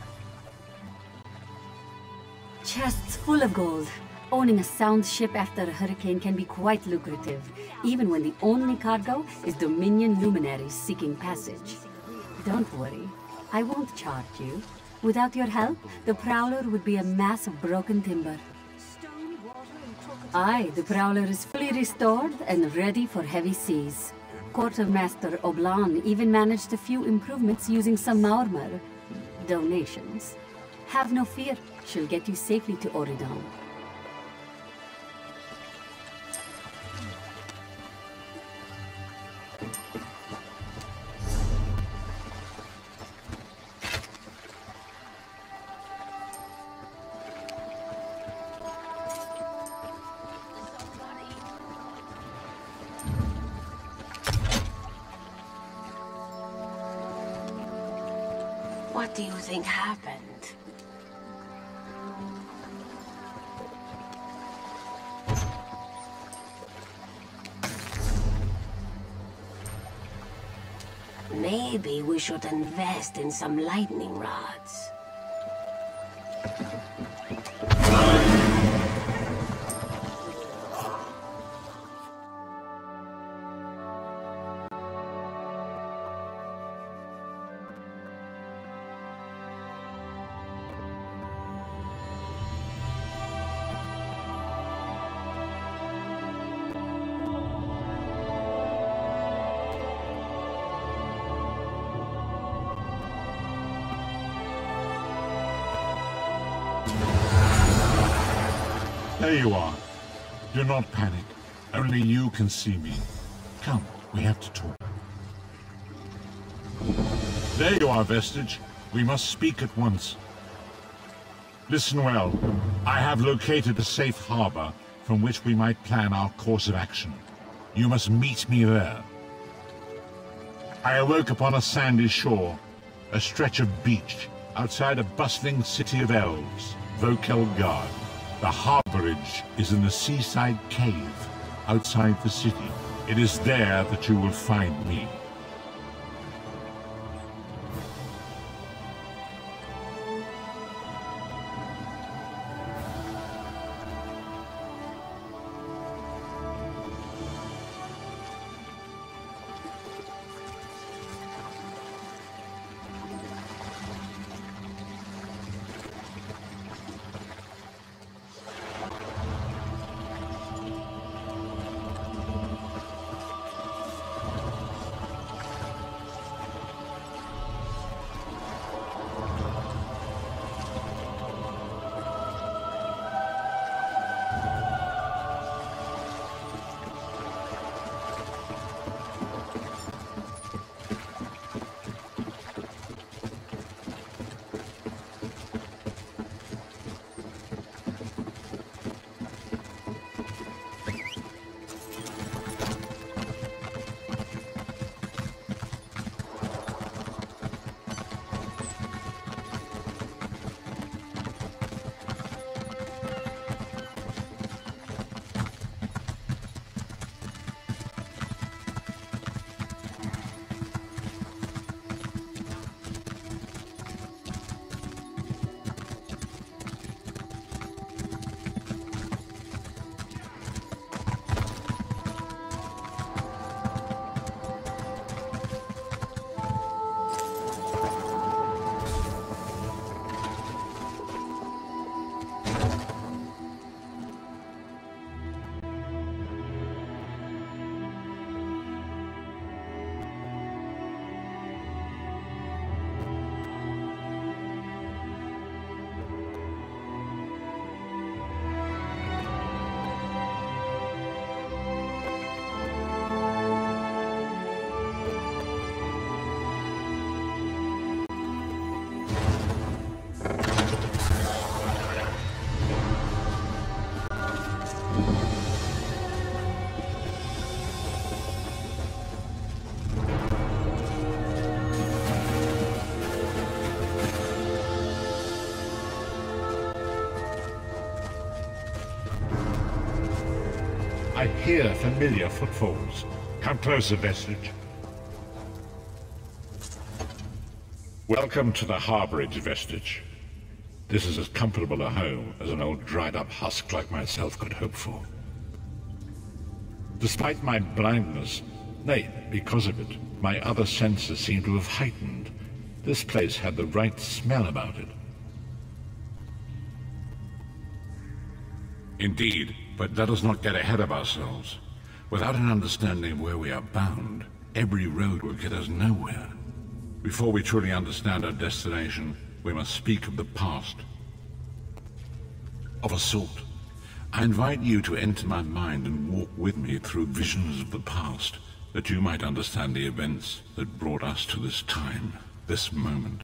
Chests full of gold. Owning a sound ship after a hurricane can be quite lucrative, even when the only cargo is Dominion luminaries seeking passage. Don't worry, I won't charge you. Without your help, the Prowler would be a mass of broken timber. Aye, the Prowler is fully restored and ready for heavy seas. Quartermaster Oblan even managed a few improvements using some Maormer donations. Have no fear, she'll get you safely to Auridon. What do you think happened? Maybe we should invest in some lightning rods. There you are. Do not panic. Only you can see me. Come, we have to talk. There you are, Vestige. We must speak at once. Listen well. I have located a safe harbor from which we might plan our course of action. You must meet me there. I awoke upon a sandy shore, a stretch of beach, outside a bustling city of elves, Vokelgard. The harborage is in the seaside cave, outside the city. It is there that you will find me. I hear familiar footfalls. Come closer, Vestige. Welcome to the harborage, Vestige. This is as comfortable a home as an old dried-up husk like myself could hope for. Despite my blindness, nay, because of it, my other senses seem to have heightened. This place had the right smell about it. Indeed, but let us not get ahead of ourselves. Without an understanding of where we are bound, every road will get us nowhere. Before we truly understand our destination, we must speak of the past. Of a sort. I invite you to enter my mind and walk with me through visions of the past, that you might understand the events that brought us to this time, this moment.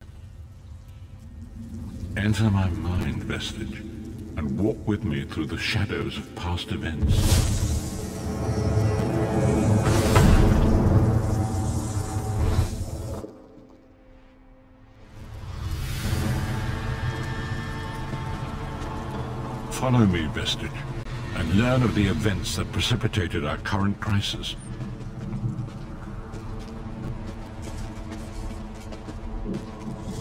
Enter my mind, Vestige, and walk with me through the shadows of past events. Follow me, Vestige, and learn of the events that precipitated our current crisis.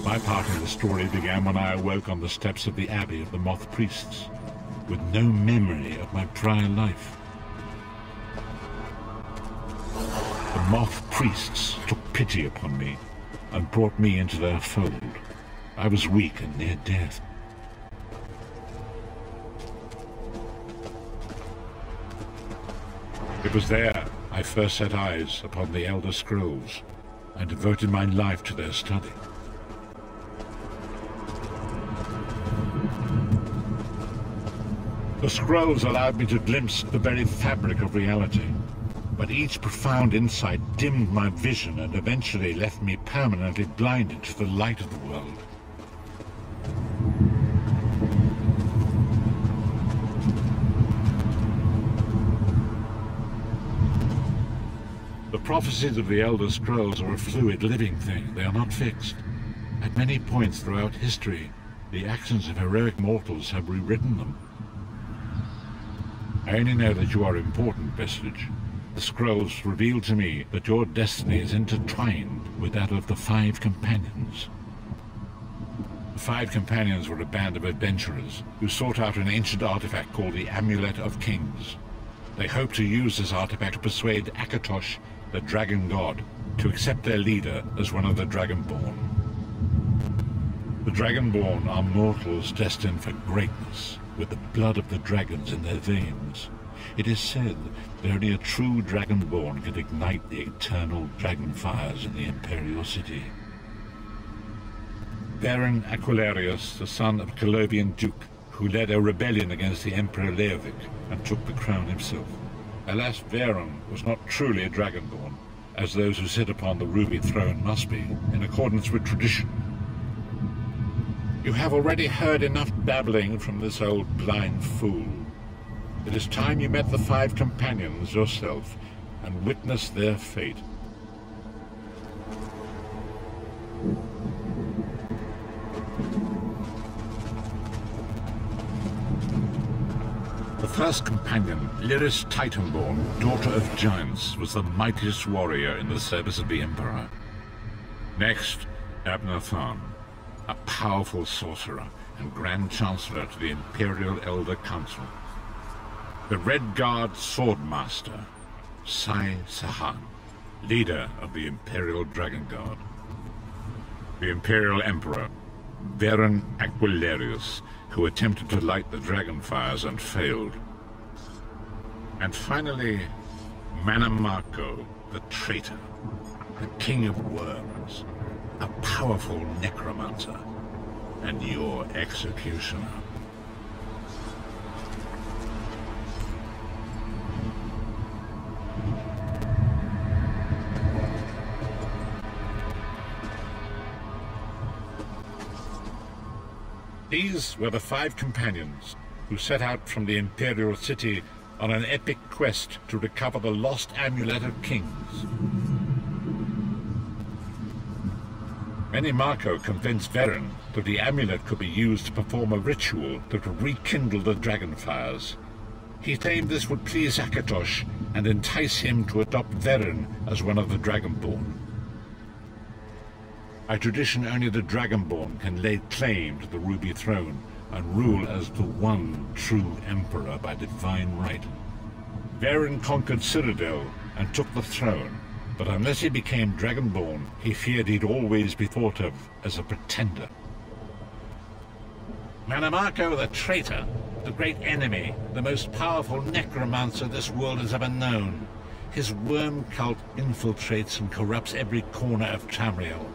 My part in the story began when I awoke on the steps of the Abbey of the Moth Priests, with no memory of my prior life. The Moth Priests took pity upon me and brought me into their fold. I was weak and near death. It was there I first set eyes upon the Elder Scrolls and devoted my life to their study. The scrolls allowed me to glimpse the very fabric of reality, but each profound insight dimmed my vision and eventually left me permanently blinded to the light of the world. The prophecies of the Elder Scrolls are a fluid, living thing. They are not fixed. At many points throughout history, the actions of heroic mortals have rewritten them. I only know that you are important, Vestige. The scrolls reveal to me that your destiny is intertwined with that of the Five Companions. The Five Companions were a band of adventurers who sought out an ancient artifact called the Amulet of Kings. They hoped to use this artifact to persuade Akatosh, the Dragon God, to accept their leader as one of the Dragonborn. The Dragonborn are mortals destined for greatness, with the blood of the dragons in their veins. It is said that only a true Dragonborn can ignite the eternal dragon fires in the Imperial City. Baron Aquilarius, the son of a Colovian duke, who led a rebellion against the Emperor Leovic and took the crown himself. Alas, Varen was not truly a Dragonborn, as those who sit upon the ruby throne must be, in accordance with tradition. You have already heard enough babbling from this old blind fool. It is time you met the Five Companions yourself and witnessed their fate. The first companion, Lyris Titanborn, daughter of giants, was the mightiest warrior in the service of the Emperor. Next, Abner Tharn, a powerful sorcerer and Grand Chancellor to the Imperial Elder Council. The Red Guard Swordmaster, Sai Sahan, leader of the Imperial Dragon Guard. The Imperial Emperor, Baron Aquilarius, who attempted to light the dragon fires and failed. And finally, Mannimarco, the traitor, the King of Worms, a powerful necromancer, and your executioner. These were the Five Companions who set out from the Imperial City on an epic quest to recover the lost Amulet of Kings. Mannimarco convinced Varen that the amulet could be used to perform a ritual that would rekindle the dragon fires. He claimed this would please Akatosh and entice him to adopt Varen as one of the Dragonborn. By tradition, only the Dragonborn can lay claim to the Ruby Throne and rule as the one true Emperor by divine right. Varen conquered Cyrodiil and took the throne, but unless he became Dragonborn, he feared he'd always be thought of as a pretender. Mannimarco the traitor, the great enemy, the most powerful necromancer this world has ever known. His worm cult infiltrates and corrupts every corner of Tamriel.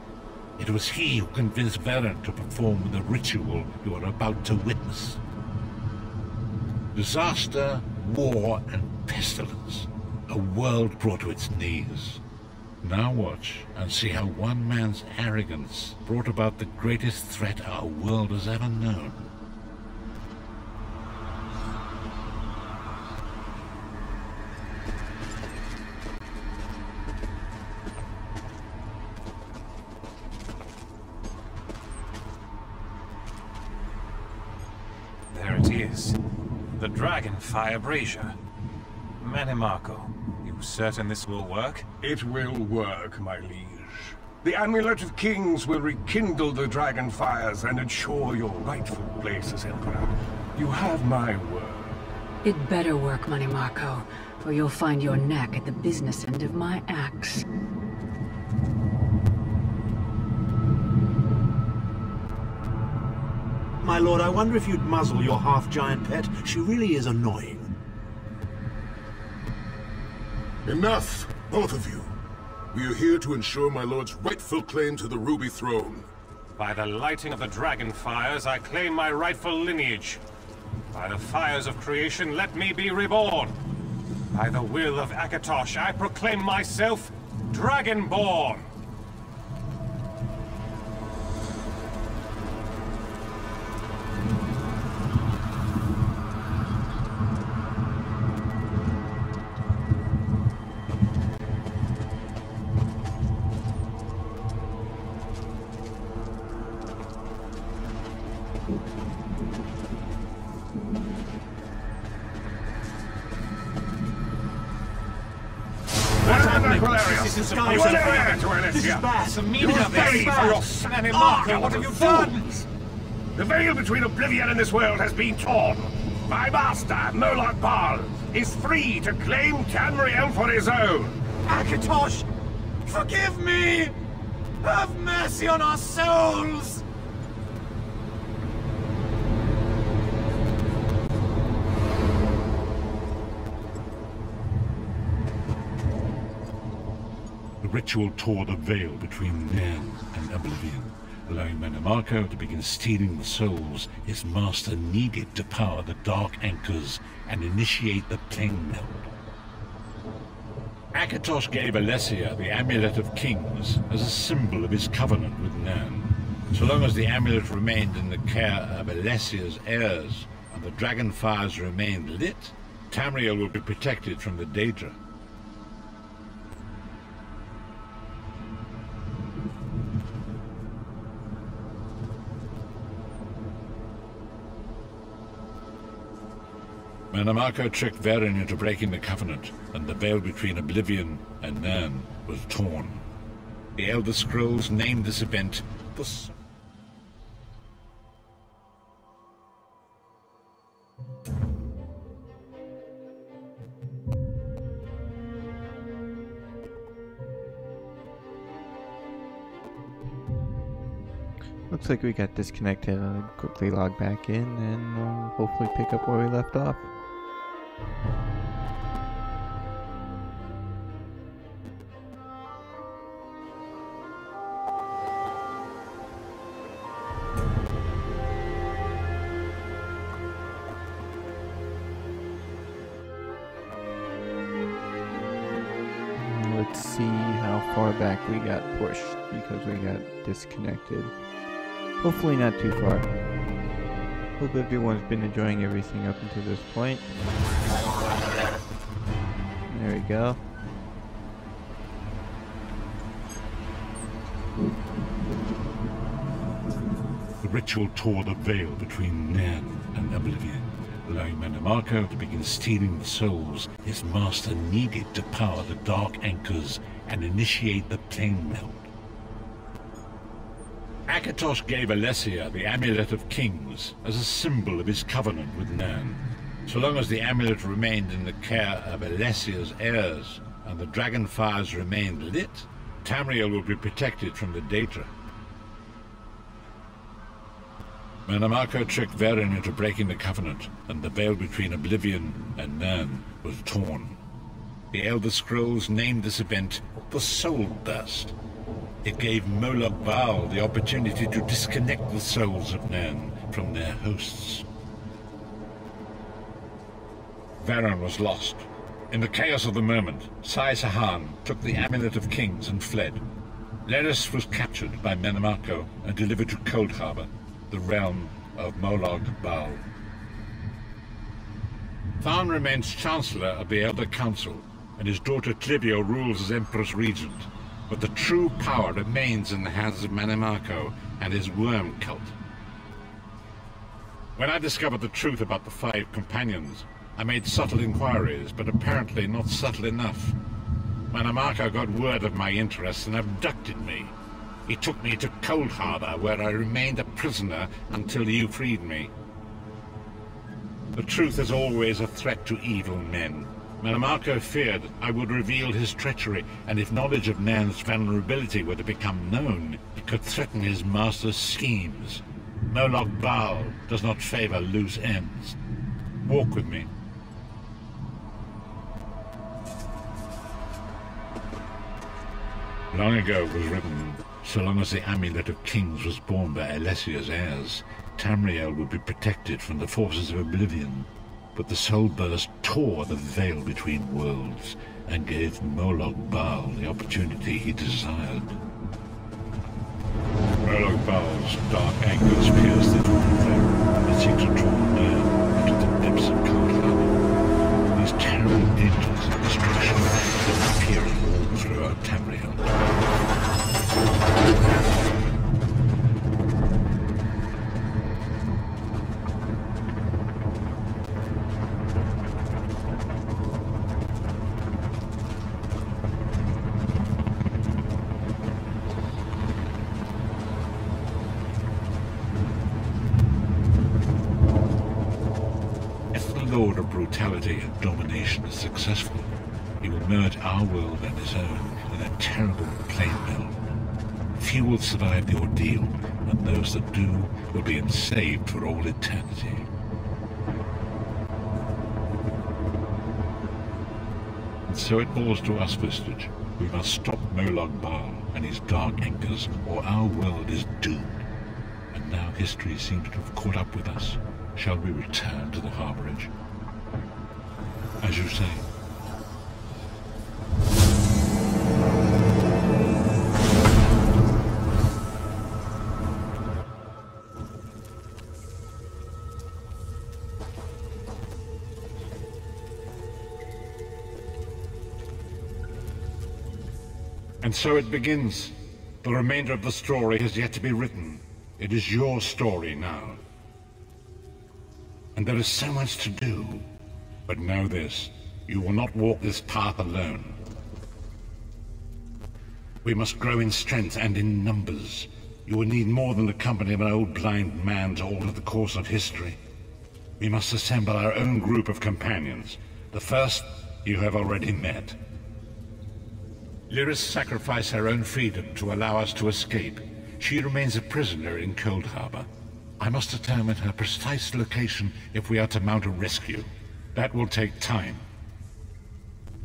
It was he who convinced Varen to perform the ritual you are about to witness. Disaster, war, and pestilence. A world brought to its knees. Now watch and see how one man's arrogance brought about the greatest threat our world has ever known. There it is. The Dragonfire Brazier. Mannimarco, you certain this will work? It will work, my liege. The Amulet of Kings will rekindle the dragon fires and ensure your rightful place as Emperor. You have my word. It better work, Mannimarco, or you'll find your neck at the business end of my axe. My lord, I wonder if you'd muzzle your half-giant pet. She really is annoying. Enough, both of you. We are here to ensure my lord's rightful claim to the Ruby Throne. By the lighting of the dragon fires, I claim my rightful lineage. By the fires of creation, let me be reborn. By the will of Akatosh, I proclaim myself Dragonborn. happening? This is You were never here to Elysia. This is bad. You were buried for your sin and Marco. What have you done? The veil between oblivion and this world has been torn. My master, Molag Bal, is free to claim Tamriel for his own. Akatosh, forgive me! Have mercy on our souls! The ritual tore the veil between Nairn and Oblivion, allowing Mannimarco to begin stealing the souls his master needed to power the Dark Anchors and initiate the Plane Meld. Akatosh gave Alessia the Amulet of Kings as a symbol of his covenant with Nairn. So long as the amulet remained in the care of Alessia's heirs and the dragon fires remained lit, Tamriel would be protected from the Daedra. Mannimarco tricked Varen into breaking the Covenant, and the veil between Oblivion and Nairn was torn. The Elder Scrolls named this event the... Looks like we got disconnected. I'll quickly log back in and hopefully pick up where we left off. Let's see how far back we got pushed because we got disconnected. Hopefully not too far. Hope everyone's been enjoying everything up until this point. There we go. The ritual tore the veil between Nairn and Oblivion, allowing Mannimarco to begin stealing the souls his master needed to power the Dark Anchors and initiate the Plane Meld. Akatosh gave Alessia the Amulet of Kings as a symbol of his covenant with Nairn. So long as the amulet remained in the care of Alessia's heirs and the dragon fires remained lit, Tamriel would be protected from the Daedra. Mannimarco tricked Varen into breaking the Covenant, and the veil between Oblivion and Nairn was torn. The Elder Scrolls named this event the Soul Burst. It gave Molag Bal the opportunity to disconnect the souls of Nairn from their hosts. Varen was lost. In the chaos of the moment, Sai Sahan took the Amulet of Kings and fled. Leris was captured by Mannimarco and delivered to Coldharbour, the realm of Molag Bal. Tharn remains Chancellor of the Elder Council, and his daughter Clivio rules as Empress Regent. But the true power remains in the hands of Mannimarco and his worm cult. When I discovered the truth about the 5 companions, I made subtle inquiries, but apparently not subtle enough. Mannimarco got word of my interests and abducted me. He took me to Coldharbour, where I remained a prisoner until you freed me. The truth is always a threat to evil men. Mannimarco feared I would reveal his treachery, and if knowledge of Nairn's vulnerability were to become known, it could threaten his master's schemes. Molag Bal does not favor loose ends. Walk with me. Long ago it was written, so long as the Amulet of Kings was borne by Alessia's heirs, Tamriel would be protected from the forces of Oblivion. But the Soul Burst tore the veil between worlds and gave Molag Bal the opportunity he desired. Molag Bal's dark anchors pierced the torn veil and seemed to draw near into the depths of Coldharbour. These terrible dangers of destruction were appearing all throughout Tamriel. brutality and domination is successful, he will merge our world and his own in a terrible plain melt. Few will survive the ordeal, and those that do will be enslaved for all eternity. And so it falls to us, Vistage. We must stop Molag Bal and his dark anchors, or our world is doomed. And now history seems to have caught up with us. Shall we return to the harborage? As you say. And so it begins. The remainder of the story has yet to be written. It is your story now. And there is so much to do. But know this, you will not walk this path alone. We must grow in strength and in numbers. You will need more than the company of an old blind man to alter the course of history. We must assemble our own group of companions. The first you have already met. Lyris sacrificed her own freedom to allow us to escape. She remains a prisoner in Cold Harbor. I must determine her precise location if we are to mount a rescue. That will take time.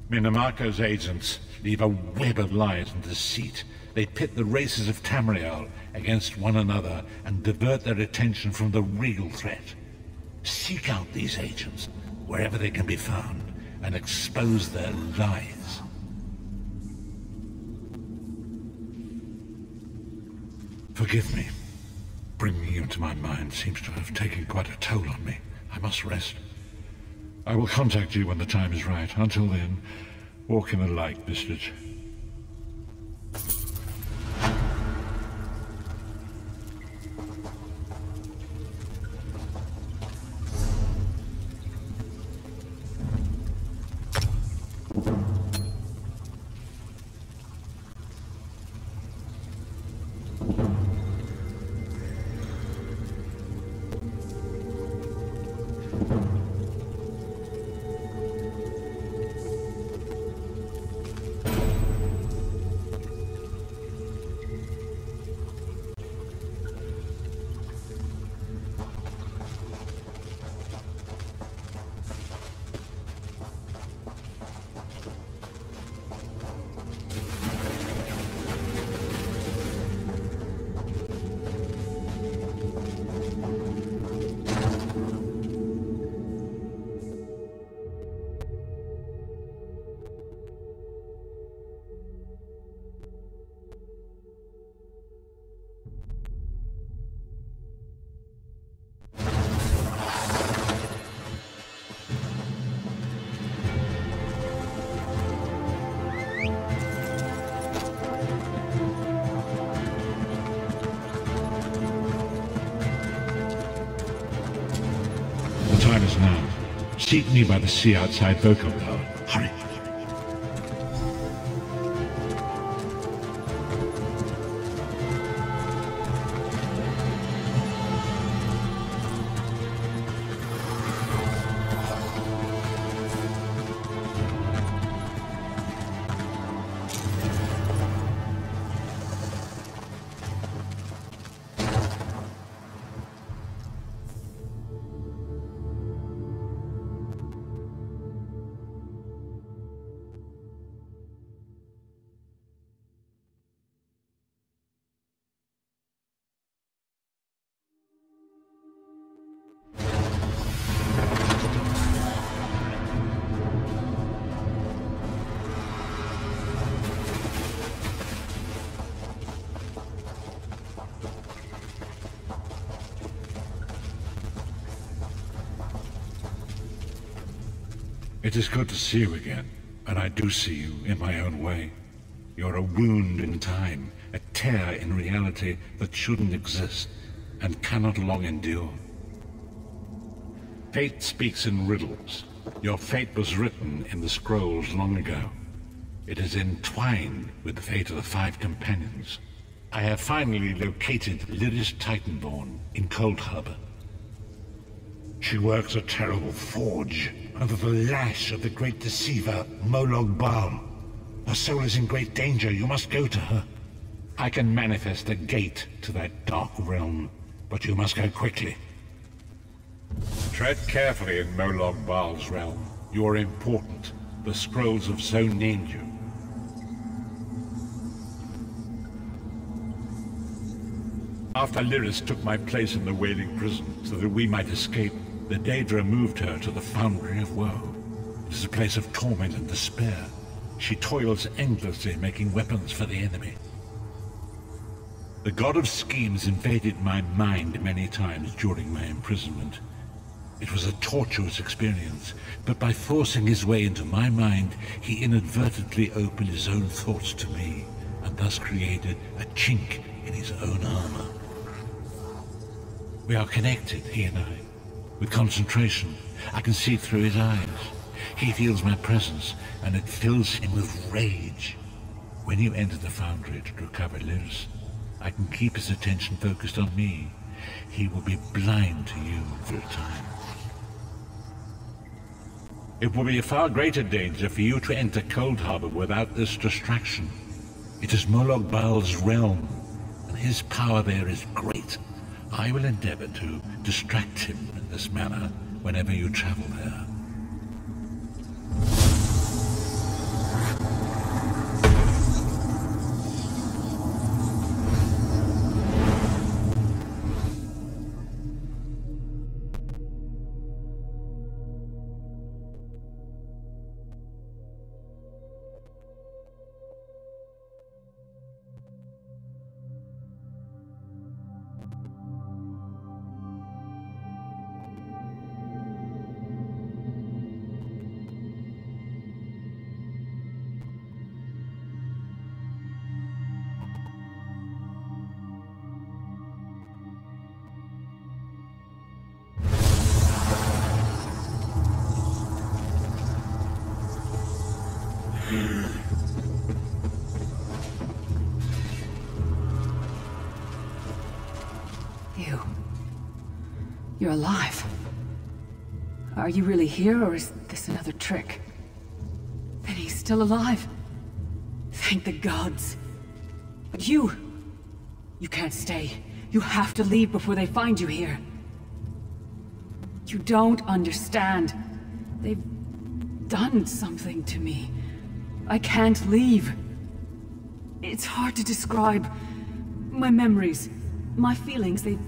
Minamako's agents leave a web of lies and deceit. They pit the races of Tamriel against one another and divert their attention from the real threat. Seek out these agents, wherever they can be found, and expose their lies. Forgive me. Bringing you into my mind seems to have taken quite a toll on me. I must rest. I will contact you when the time is right. Until then, walk in the light, Vistage. Now. Seek me by the sea outside Vokel Gal. Hurry. It is good to see you again, and I do see you in my own way. You're a wound in time, a tear in reality that shouldn't exist, and cannot long endure. Fate speaks in riddles. Your fate was written in the scrolls long ago. It is entwined with the fate of the 5 companions. I have finally located Lyris Titanborn in Cold Harbor. She works a terrible forge. under the lash of the great deceiver, Molag Bal. Her soul is in great danger. You must go to her. I can manifest a gate to that dark realm, but you must go quickly. Tread carefully in Molag Bal's realm. You are important. The scrolls have so named you. After Lyris took my place in the Wailing Prison so that we might escape, the Daedra moved her to the Foundry of Woe. It is a place of torment and despair. She toils endlessly making weapons for the enemy. The God of Schemes invaded my mind many times during my imprisonment. It was a tortuous experience, but by forcing his way into my mind, he inadvertently opened his own thoughts to me, and thus created a chink in his own armor. We are connected, he and I. With concentration, I can see through his eyes. He feels my presence, and it fills him with rage. When you enter the Foundry to recover Lyris, I can keep his attention focused on me. He will be blind to you for a time. It will be a far greater danger for you to enter Coldharbour without this distraction. It is Molag Bal's realm, and his power there is great. I will endeavor to distract him in this manner whenever you travel there. You're alive. Are you really here, or is this another trick? Then he's still alive. Thank the gods. But you can't stay. You have to leave before they find you here. You don't understand. They've done something to me. I can't leave. It's hard to describe. My memories, my feelings, they've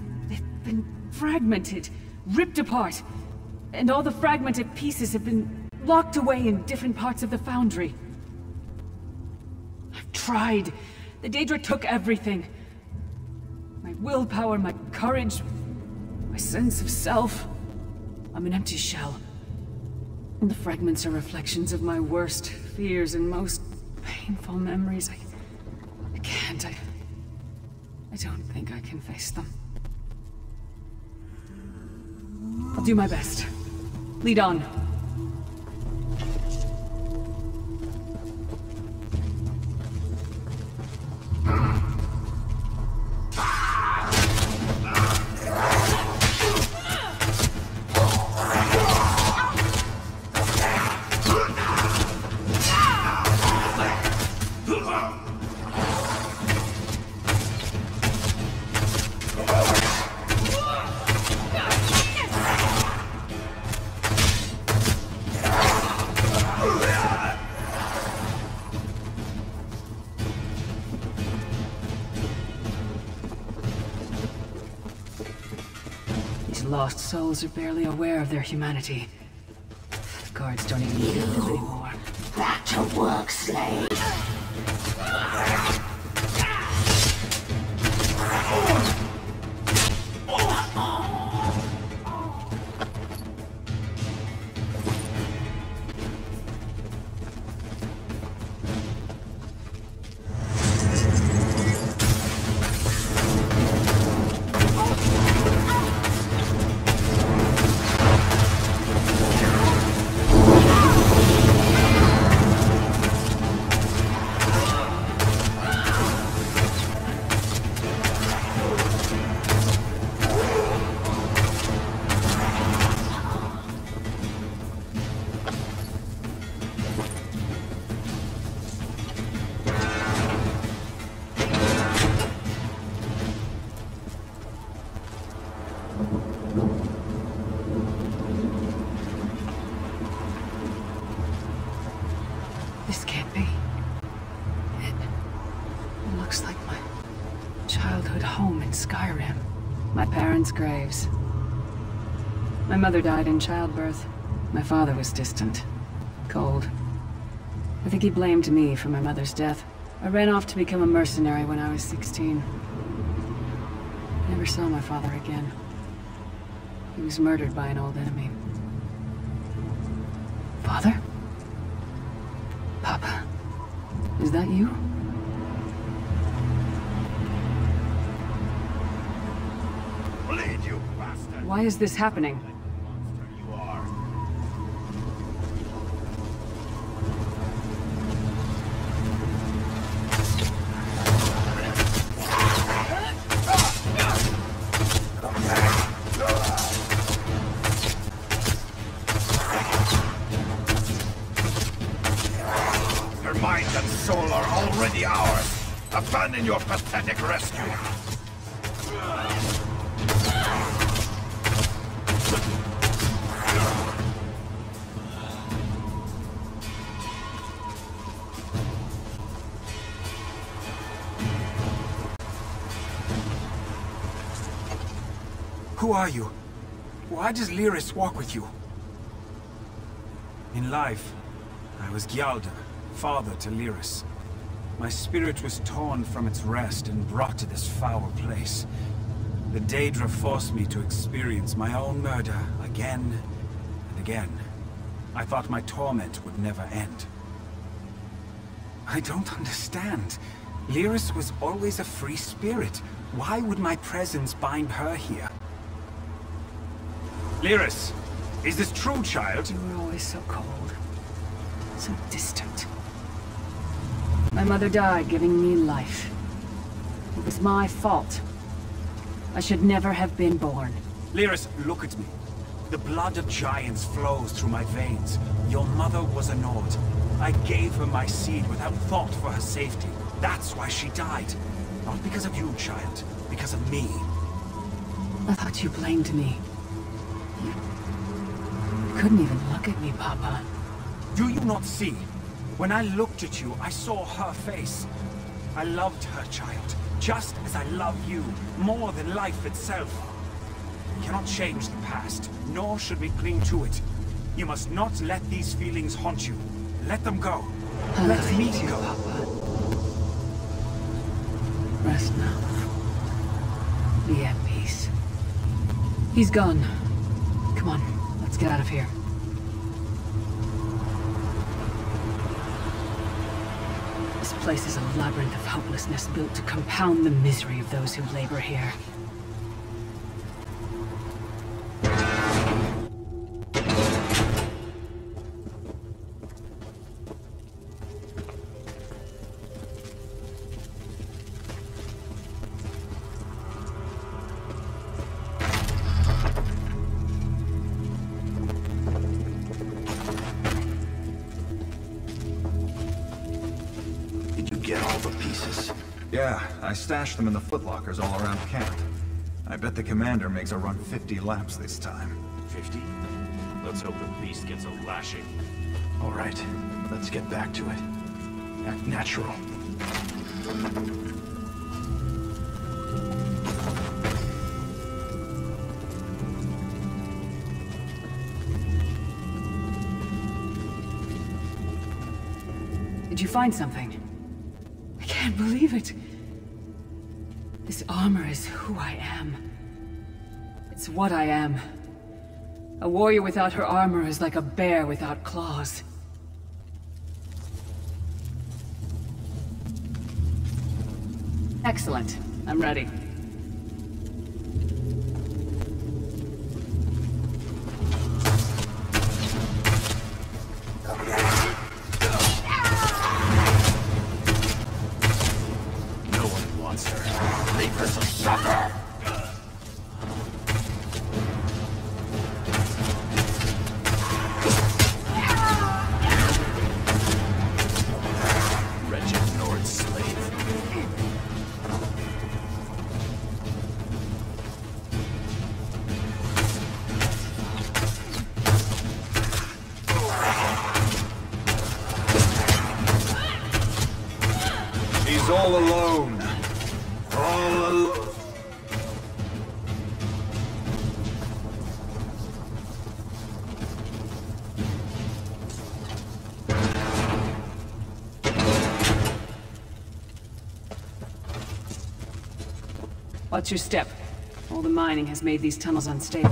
been fragmented, ripped apart, and all the fragmented pieces have been locked away in different parts of the Foundry. I've tried. The Daedra took everything. My willpower, my courage, my sense of self. I'm an empty shell. And the fragments are reflections of my worst fears and most painful memories. I can't. I don't think I can face them. I'll do my best. Lead on. Lost souls are barely aware of their humanity. The guards don't even need them anymore. Back to work, slave. Skyrim. My parents' graves. My mother died in childbirth. My father was distant. Cold. I think he blamed me for my mother's death. I ran off to become a mercenary when I was 16. I never saw my father again. He was murdered by an old enemy. Father? Papa? Is that you? Bleed, you bastard! Why is this happening? You are. Your mind and soul are already ours. Abandon your pathetic rescue. Who are you? Why does Lyris walk with you? In life, I was Gialda, father to Lyris. My spirit was torn from its rest and brought to this foul place. The Daedra forced me to experience my own murder again and again. I thought my torment would never end. I don't understand. Lyris was always a free spirit. Why would my presence bind her here? Lyris, is this true, child? You were always so cold. So distant. My mother died giving me life. It was my fault. I should never have been born. Lyris, look at me. The blood of giants flows through my veins. Your mother was a Nord. I gave her my seed without thought for her safety. That's why she died. Not because of you, child. Because of me. I thought you blamed me. You couldn't even look at me, Papa. Do you not see? When I looked at you, I saw her face. I loved her, child. Just as I love you, more than life itself. We cannot change the past, nor should we cling to it. You must not let these feelings haunt you. Let them go. Let me go. Papa. Rest now. Be at peace. He's gone. Come on, let's get out of here. This place is a labyrinth of hopelessness built to compound the misery of those who labor here. Yeah, I stashed them in the footlockers all around camp. I bet the commander makes a run 50 laps this time. 50? Let's hope the beast gets a lashing. All right, let's get back to it. Act natural. Did you find something? I can't believe it. This armor is who I am. It's what I am. A warrior without her armor is like a bear without claws. Excellent. I'm ready. Watch your step. All the mining has made these tunnels unstable.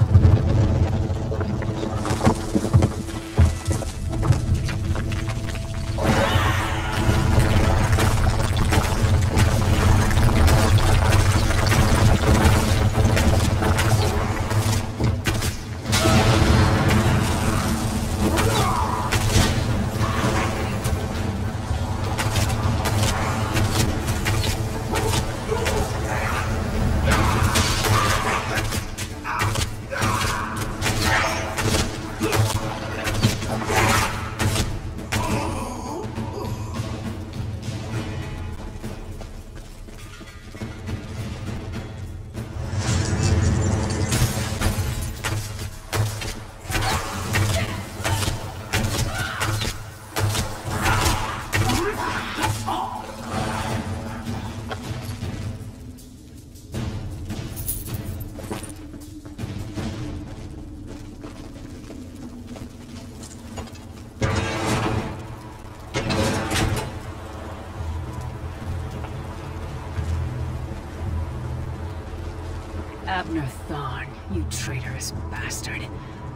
Abner Thorn, you traitorous bastard.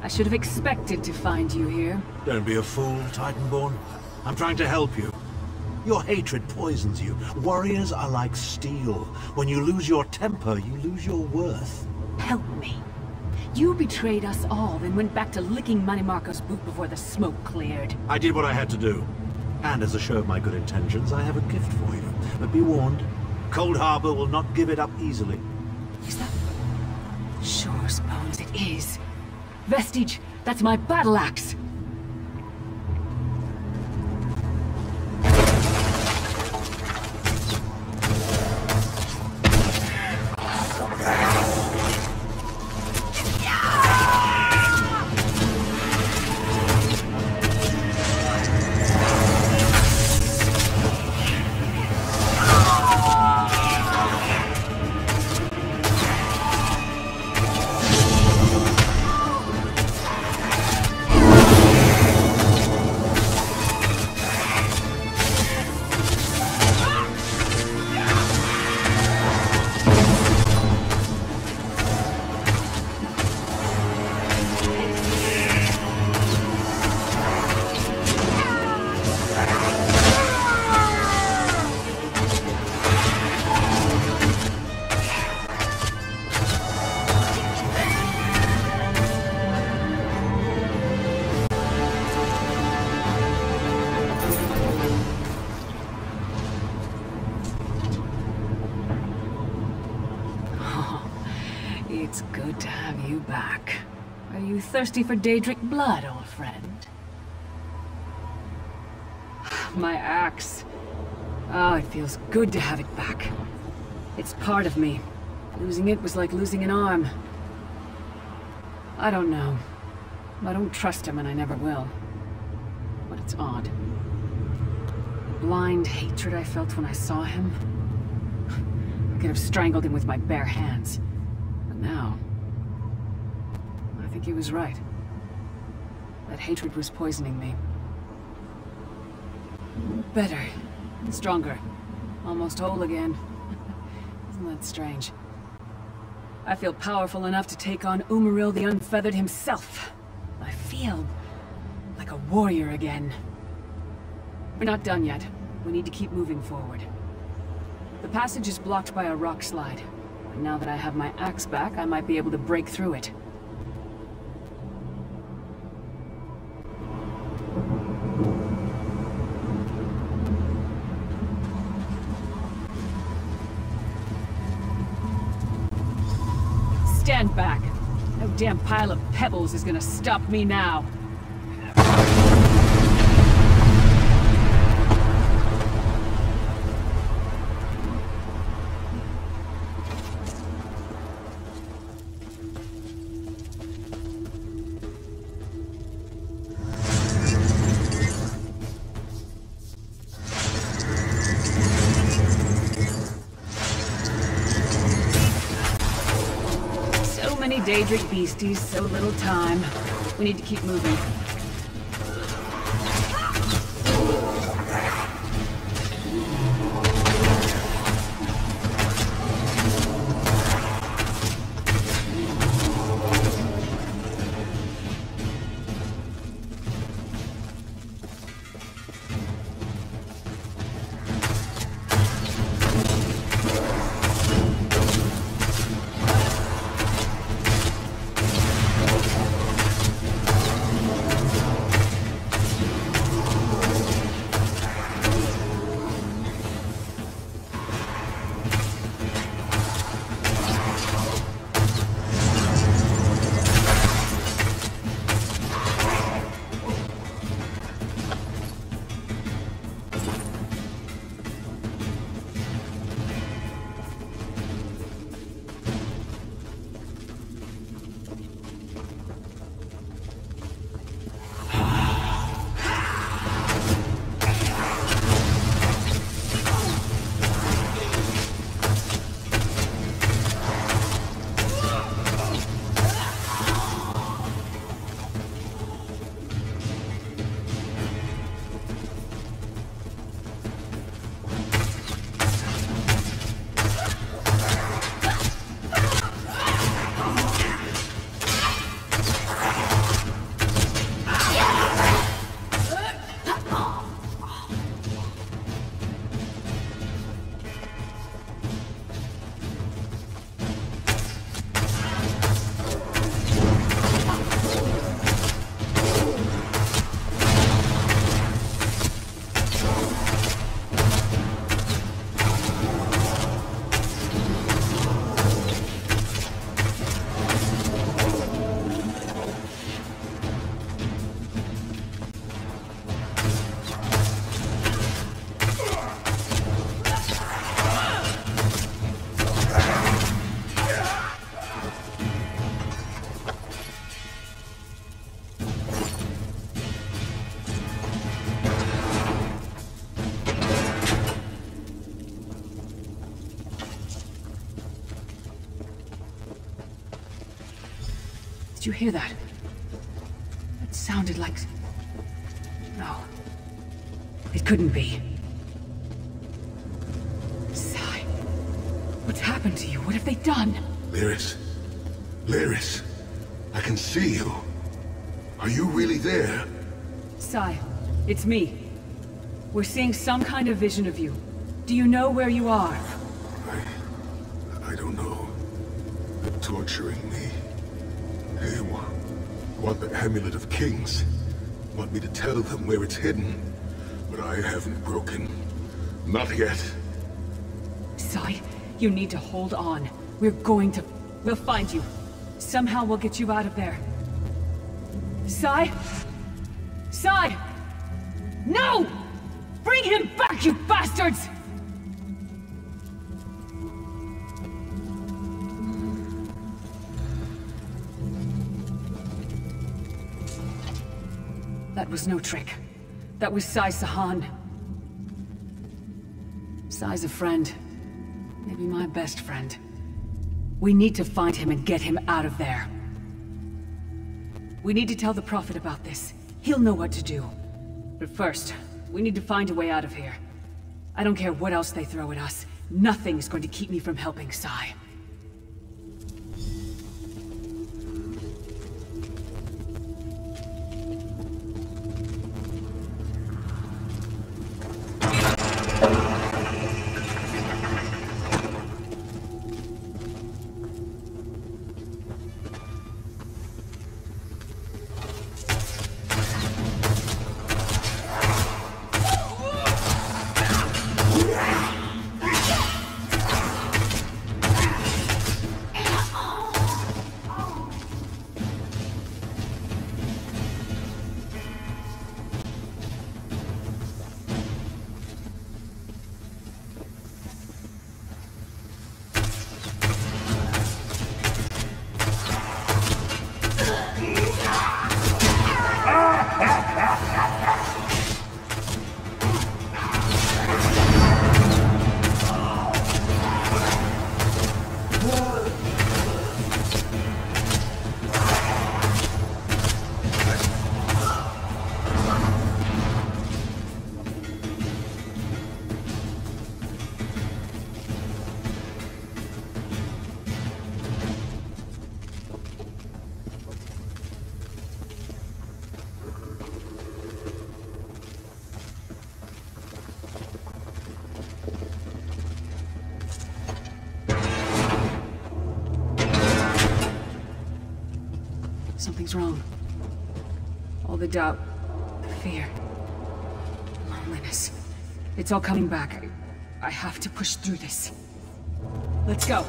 I should have expected to find you here. Don't be a fool, Titanborn. I'm trying to help you. Your hatred poisons you. Warriors are like steel. When you lose your temper, you lose your worth. Help me. You betrayed us all, then went back to licking Manimarco's boot before the smoke cleared. I did what I had to do. And as a show of my good intentions, I have a gift for you. But be warned, Cold Harbor will not give it up easily. Is that... Sure, Bones, it is. Vestige, that's my battle axe. It's good to have you back. Are you thirsty for Daedric blood, old friend? My axe. Oh, it feels good to have it back. It's part of me. Losing it was like losing an arm. I don't know. I don't trust him, and I never will. But it's odd. The blind hatred I felt when I saw him. I could have strangled him with my bare hands. But now... I think he was right. That hatred was poisoning me. Better. Stronger. Almost whole again. Isn't that strange? I feel powerful enough to take on Umaril the Unfeathered himself. I feel like a warrior again. We're not done yet. We need to keep moving forward. The passage is blocked by a rock slide. But now that I have my axe back, I might be able to break through it. Stand back. No damn pile of pebbles is gonna stop me now. Daedric beasties, so little time. We need to keep moving. you hear that? It sounded like... No. It couldn't be. Sai, what's happened to you? What have they done? Lyris. Lyris. I can see you. Are you really there? Sai, it's me. We're seeing some kind of vision of you. Do you know where you are? I don't know. They're torturing me. They want the Amulet of Kings. Want me to tell them where it's hidden. But I haven't broken. Not yet. Sai, you need to hold on. We'll find you. Somehow we'll get you out of there. Sai? Sai! No! Bring him back, you bastards! That was no trick. That was Sai Sahan. Sai's a friend. Maybe my best friend. We need to find him and get him out of there. We need to tell the Prophet about this. He'll know what to do. But first, we need to find a way out of here. I don't care what else they throw at us. Nothing's going to keep me from helping Sai. Something's wrong. All the doubt, the fear, loneliness. It's all coming back. I have to push through this. Let's go.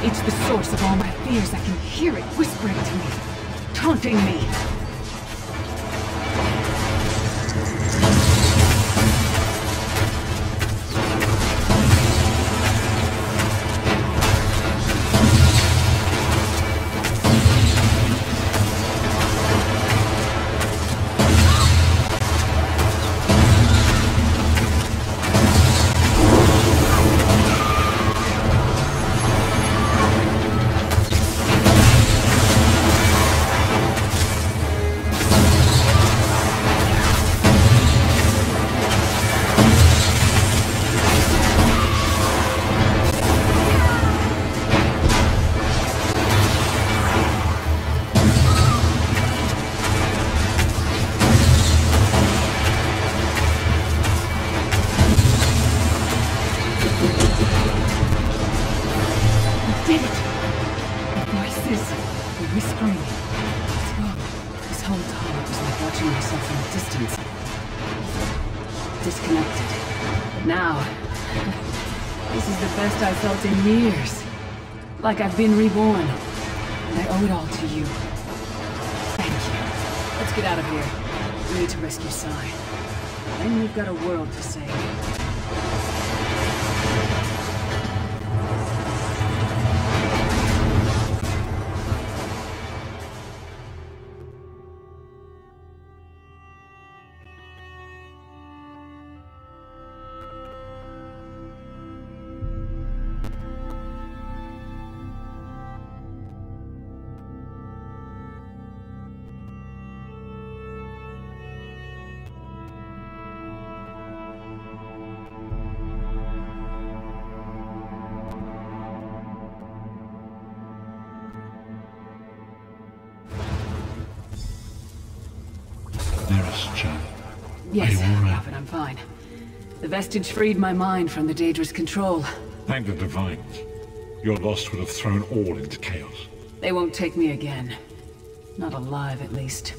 It's the source of all my fears. I can hear it whispering to me, taunting me. Disconnected. But now, This is the best I've felt in years. Like I've been reborn. And I owe it all to you. Thank you. Let's get out of here. We need to rescue Sai. Then we've got a world to save. Yes, Prophet, I'm fine. The vestige freed my mind from the Daedra's control. Thank the Divines. Your loss would have thrown all into chaos. They won't take me again. Not alive, at least.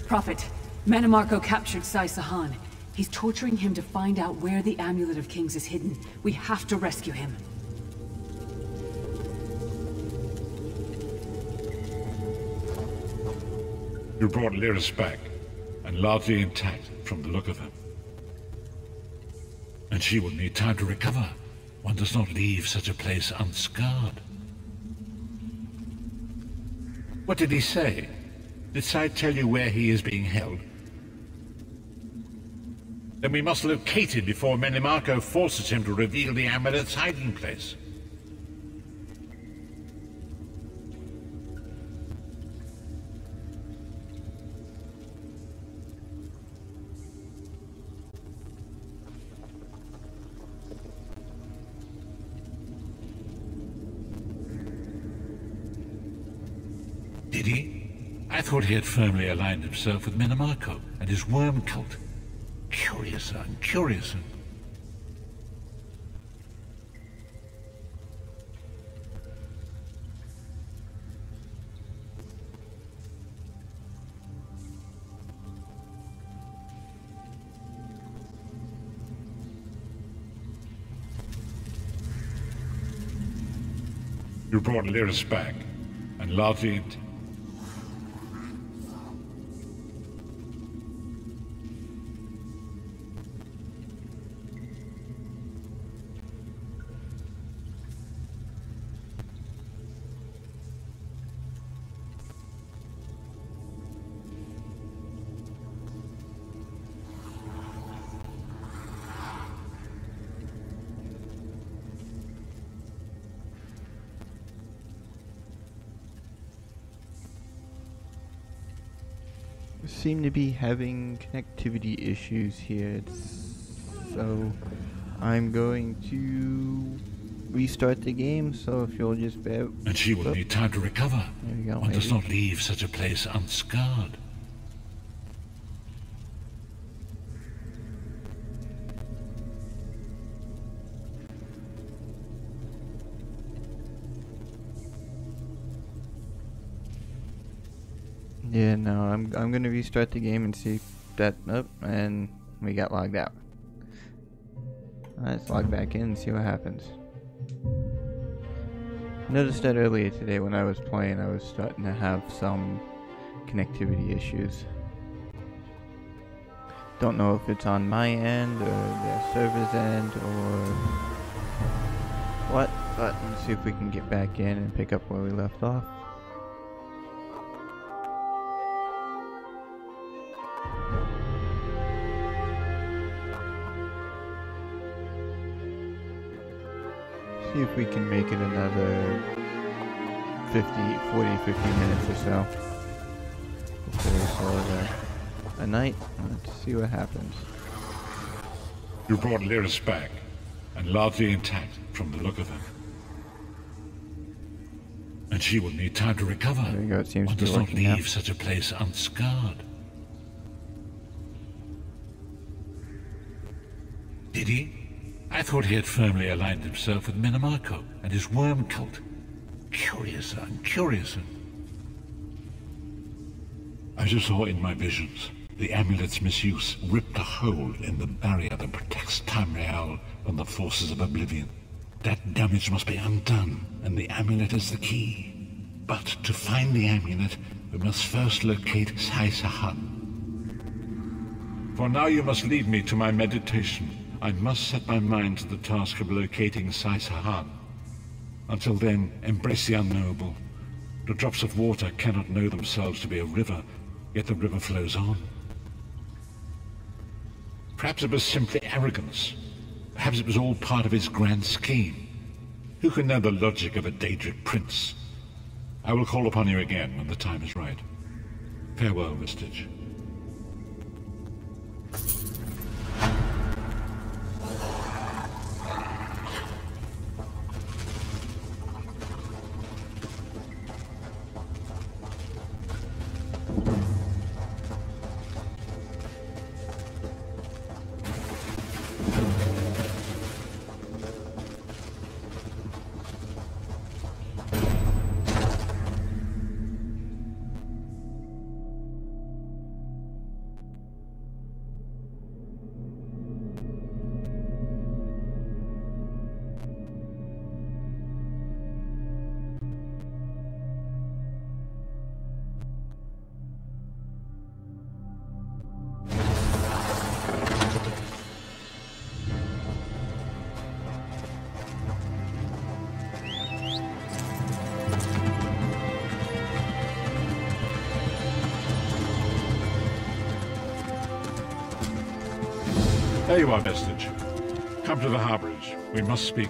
Prophet, Mannimarco captured Sai Sahan. He's torturing him to find out where the Amulet of Kings is hidden. We have to rescue him. You brought Lyris back, and largely intact from the look of him. And she will need time to recover. One does not leave such a place unscarred. What did he say? Did Sai tell you where he is being held? Then we must locate him before Mannimarco forces him to reveal the amulet's hiding place. Did he? I thought he had firmly aligned himself with Mannimarco and his worm cult. Curiouser and curiouser. You brought Lyris back, and largely seem to be having connectivity issues here, so I'm going to restart the game, so if you'll just bear... And she will need time to recover. There we go. One does not leave such a place unscarred. Yeah, no, I'm gonna restart the game and see if that... Oh, and we got logged out. Let's log back in and see what happens. Noticed that earlier today when I was playing, I was starting to have some connectivity issues. Don't know if it's on my end or the server's end or what, but let's see if we can get back in and pick up where we left off. See if we can make it another 50 minutes or so before we call it a night. Let's see what happens. You brought Lyris back, and largely intact from the look of him. And she will need time to recover. There we go, it seems One to be does not working leave out. such a place unscarred. Did he? I thought he had firmly aligned himself with Mannimarco and his worm cult. Curiouser and curiouser. As you saw in my visions, The amulet's misuse ripped a hole in the barrier that protects Tamriel from the forces of Oblivion. That damage must be undone, and the amulet is the key. But to find the amulet, we must first locate Sai Sahan. For now you must leave me to my meditation. I must set my mind to the task of locating Sai Sahan. Until then, embrace the unknowable. The drops of water cannot know themselves to be a river, yet the river flows on. Perhaps it was simply arrogance. Perhaps it was all part of his grand scheme. Who can know the logic of a Daedric prince? I will call upon you again when the time is right. Farewell, Vestige. There you are, Vestige. Come to the harborage. We must speak.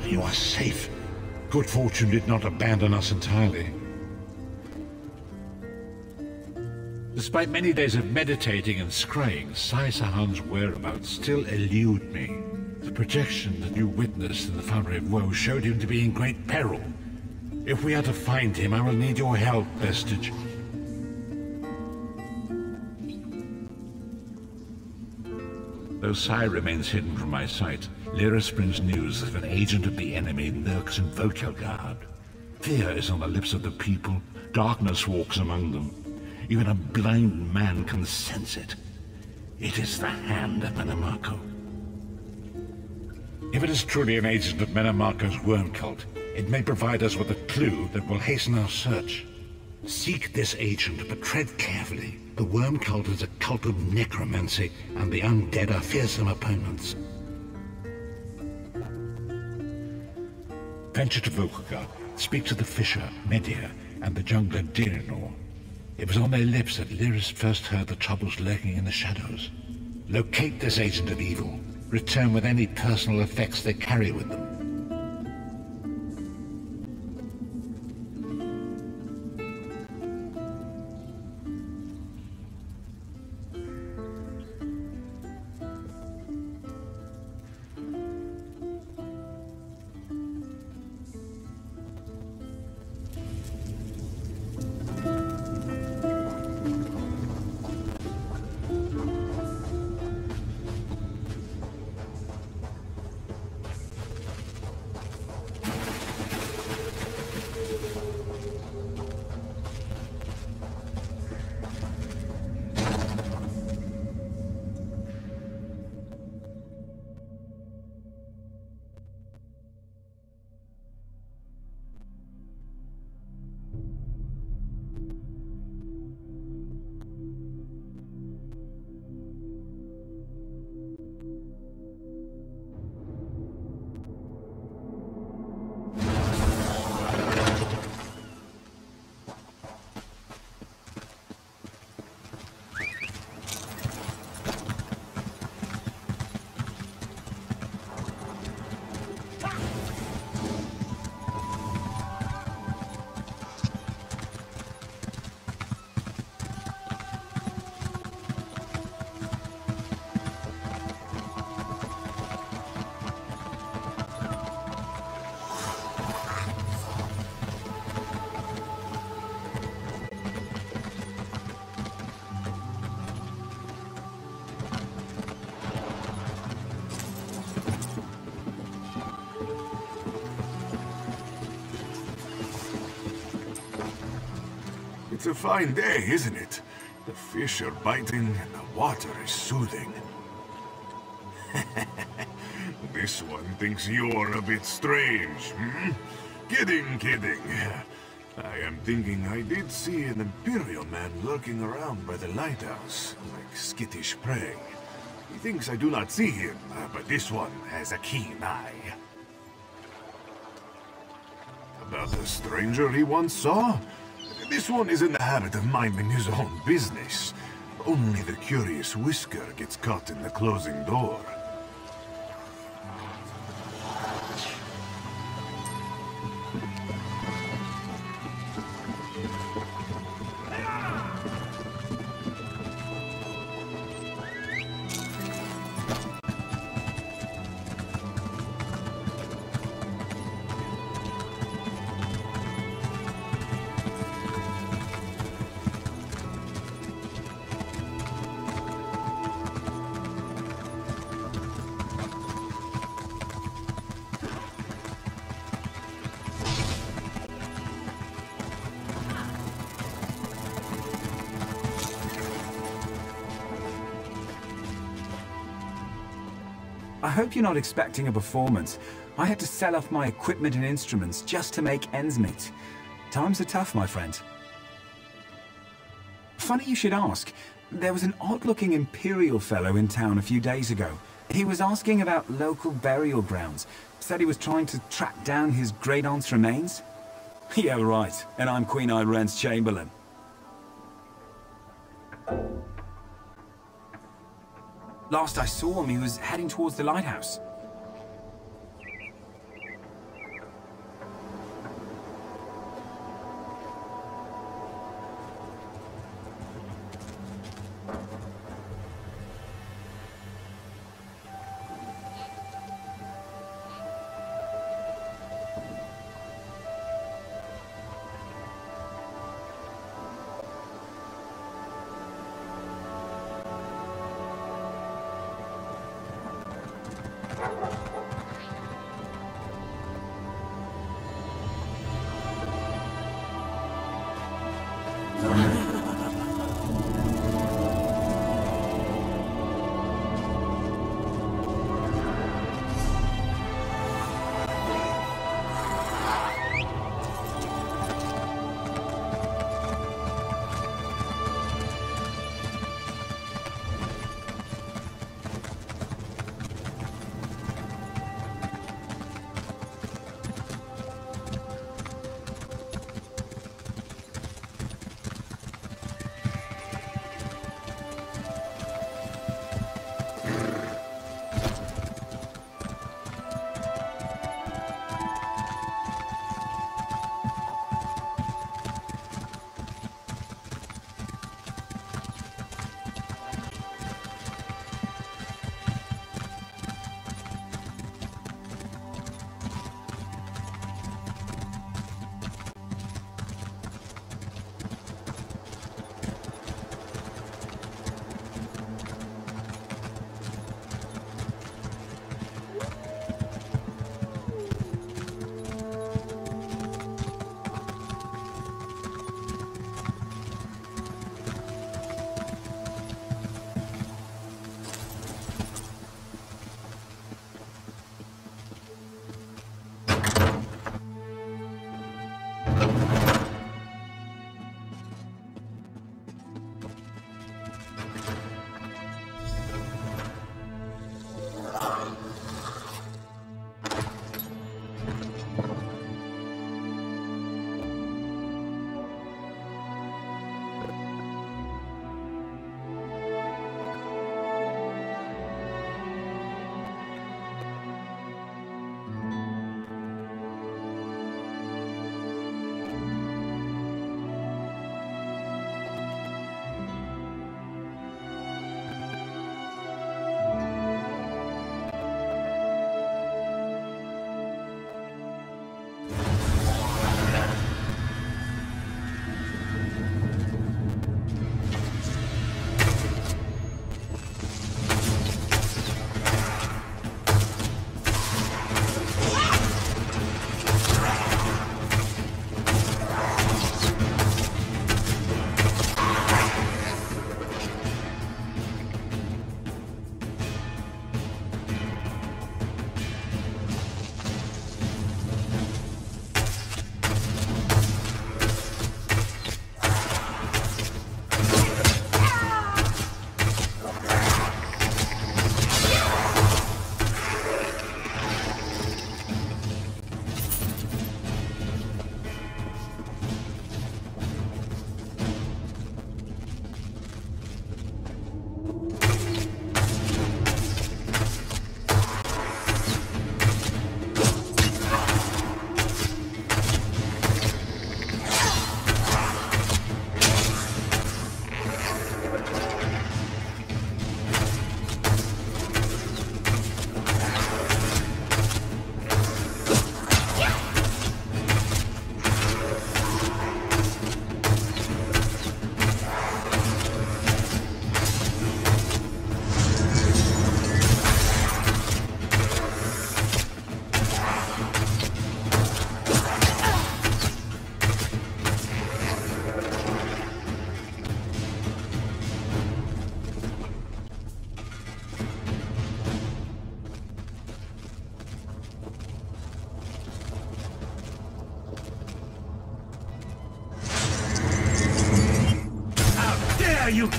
You are safe. Good fortune did not abandon us entirely. Despite many days of meditating and scrying, Sai Sahan's whereabouts still elude me. The projection that you witnessed in the Foundry of Woe showed him to be in great peril. If we are to find him, I will need your help, Vestige. Though Sai remains hidden from my sight, Lyris brings news that an agent of the enemy lurks in Vokelgard. Fear is on the lips of the people, darkness walks among them. Even a blind man can sense it. It is the hand of Menamarco. If it is truly an agent of Menamarco's worm cult, it may provide us with a clue that will hasten our search. Seek this agent, but tread carefully. The worm cult is a cult of necromancy, and the undead are fearsome opponents. Venture to Vokelgard, speak to the fisher, Medir, and the jungler Dirinor. It was on their lips that Lyris first heard the troubles lurking in the shadows. Locate this agent of evil. Return with any personal effects they carry with them. It's a fine day, isn't it? The fish are biting and the water is soothing. This one thinks you're a bit strange, hmm? Kidding. I am thinking I did see an Imperial man lurking around by the lighthouse, like skittish prey. He thinks I do not see him, but this one has a keen eye. About the stranger he once saw? This one is in the habit of minding his own business. Only the curious Whisker gets caught in the closing door. I hope you're not expecting a performance. I had to sell off my equipment and instruments just to make ends meet. Times are tough, my friend. Funny you should ask. There was an odd-looking Imperial fellow in town a few days ago. He was asking about local burial grounds. Said he was trying to track down his great-aunt's remains. Yeah, right. And I'm Queen Irene's Chamberlain. Last I saw him, he was heading towards the lighthouse.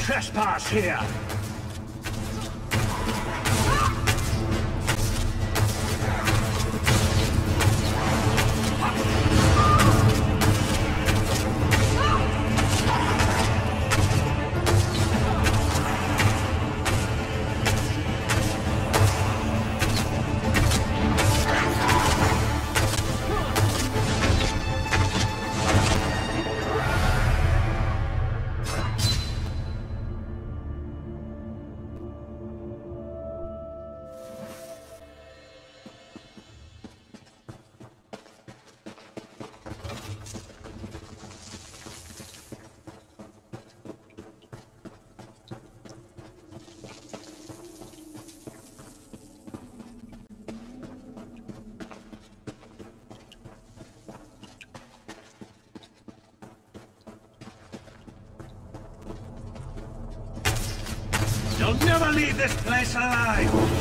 trespass here! You'll never leave this place alive!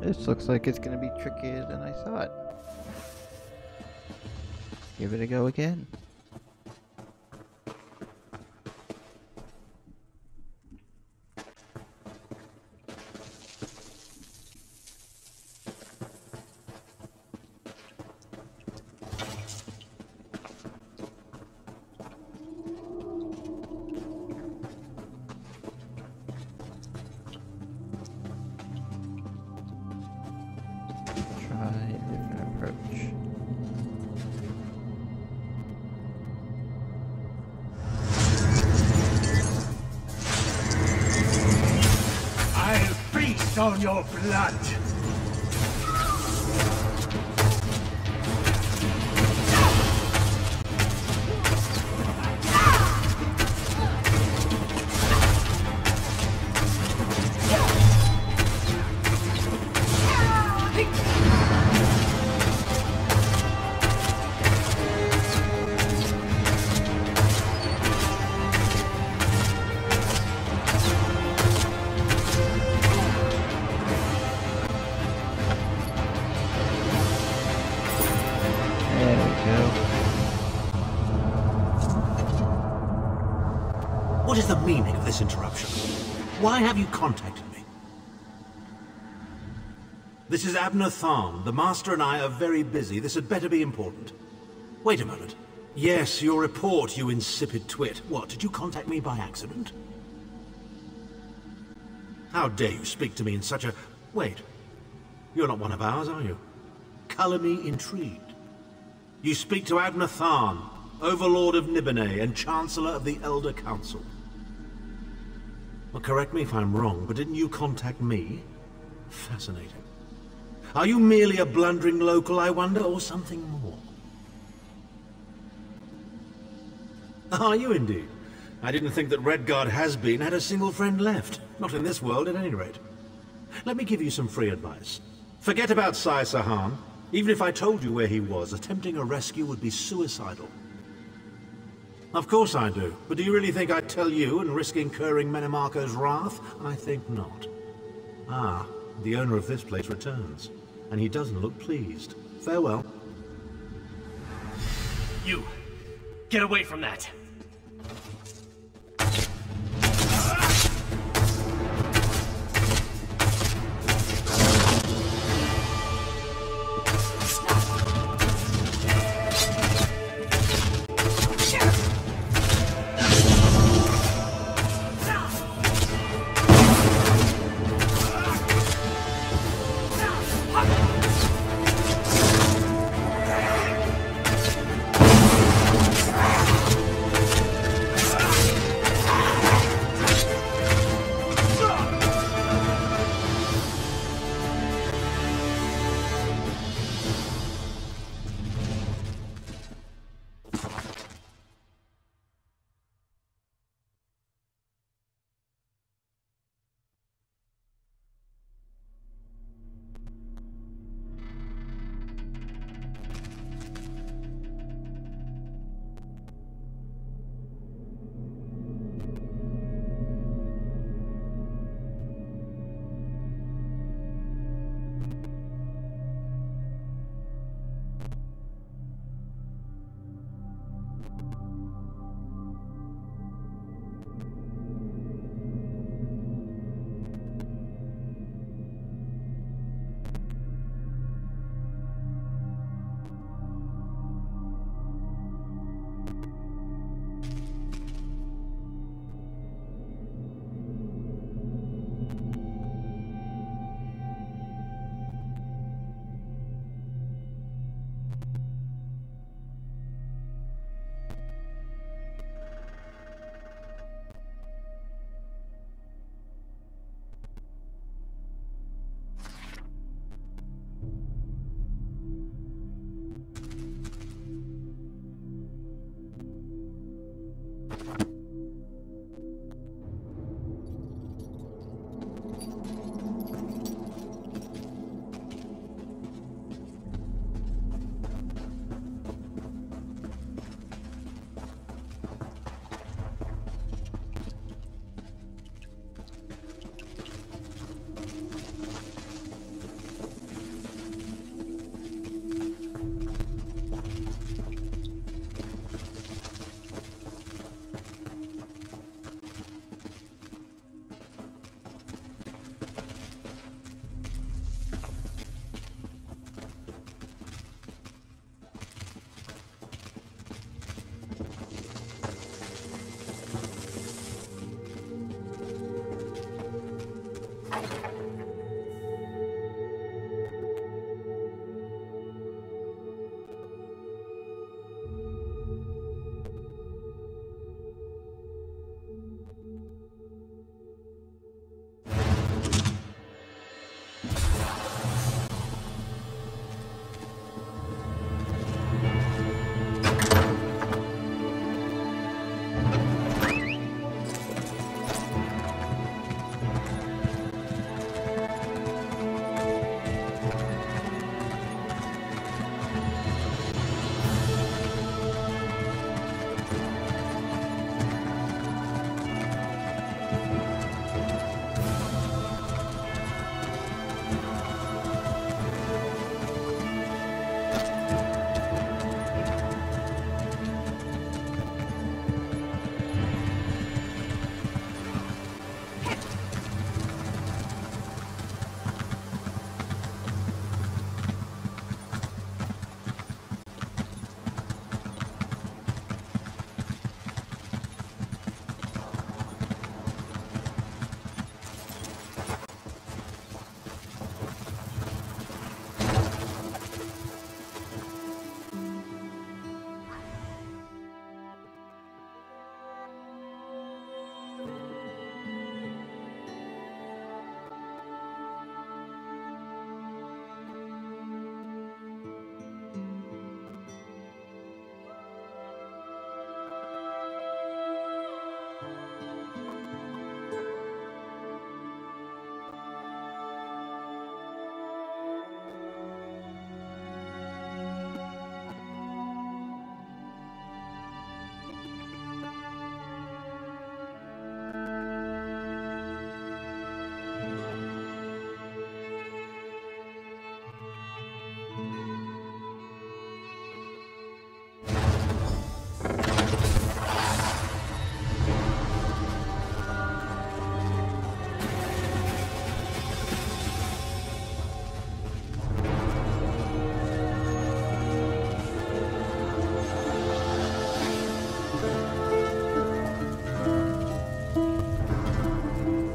This looks like it's going to be trickier than I thought. Give it a go again. On your blood! What is the meaning of this interruption? Why have you contacted me? This is Abner Tharn. The Master and I are very busy. This had better be important. Wait a moment. Yes, your report, you insipid twit. What, did you contact me by accident? How dare you speak to me in such a... Wait. You're not one of ours, are you? Colour me intrigued. You speak to Abner Tharn, Overlord of Nibene and Chancellor of the Elder Council. Well, correct me if I'm wrong, but didn't you contact me? Fascinating. Are you merely a blundering local, I wonder, or something more? Are you indeed? I didn't think that Redguard has-been had a single friend left. Not in this world, at any rate. Let me give you some free advice. Forget about Sai Sahan. Even if I told you where he was, attempting a rescue would be suicidal. Of course I do. But do you really think I'd tell you and risk incurring Menemarco's wrath? I think not. Ah, the owner of this place returns. And he doesn't look pleased. Farewell. You! Get away from that!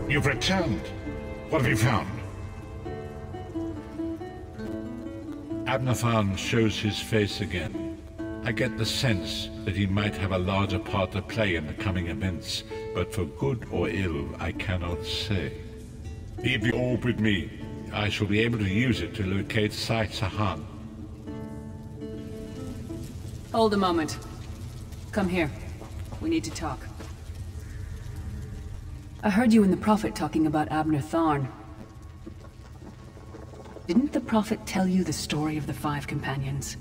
You've returned. What have you found? Abner Tharn shows his face again. I get the sense that he might have a larger part to play in the coming events, but for good or ill, I cannot say. Leave the orb with me. I shall be able to use it to locate Sai Sahan. Hold a moment. Come here. We need to talk. I heard you and the Prophet talking about Abner Tharn. Didn't the Prophet tell you the story of the 5 companions?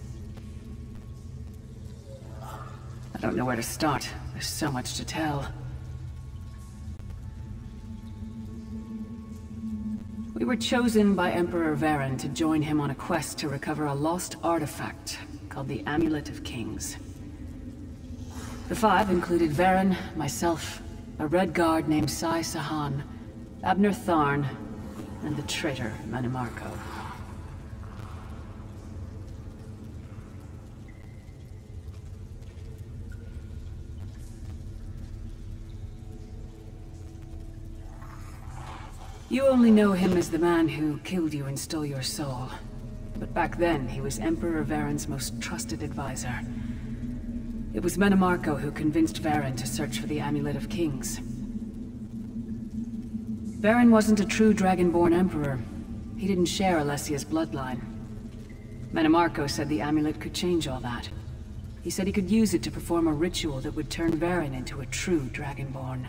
I don't know where to start. There's so much to tell. We were chosen by Emperor Varen to join him on a quest to recover a lost artifact called the Amulet of Kings. The 5 included Varen, myself, a Red Guard named Sai Sahan, Abner Tharn, and the traitor Manimarco. You only know him as the man who killed you and stole your soul. But back then, he was Emperor Varen's most trusted advisor. It was Manimarco who convinced Varen to search for the Amulet of Kings. Varen wasn't a true Dragonborn Emperor. He didn't share Alessia's bloodline. Manimarco said the amulet could change all that. He said he could use it to perform a ritual that would turn Varen into a true Dragonborn.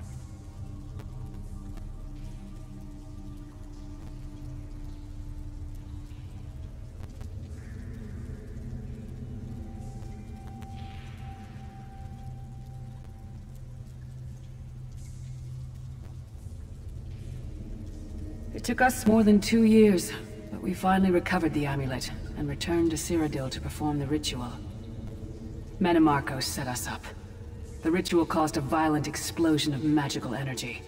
It took us more than 2 years, but we finally recovered the amulet and returned to Cyrodiil to perform the ritual. Manimarco set us up. The ritual caused a violent explosion of magical energy.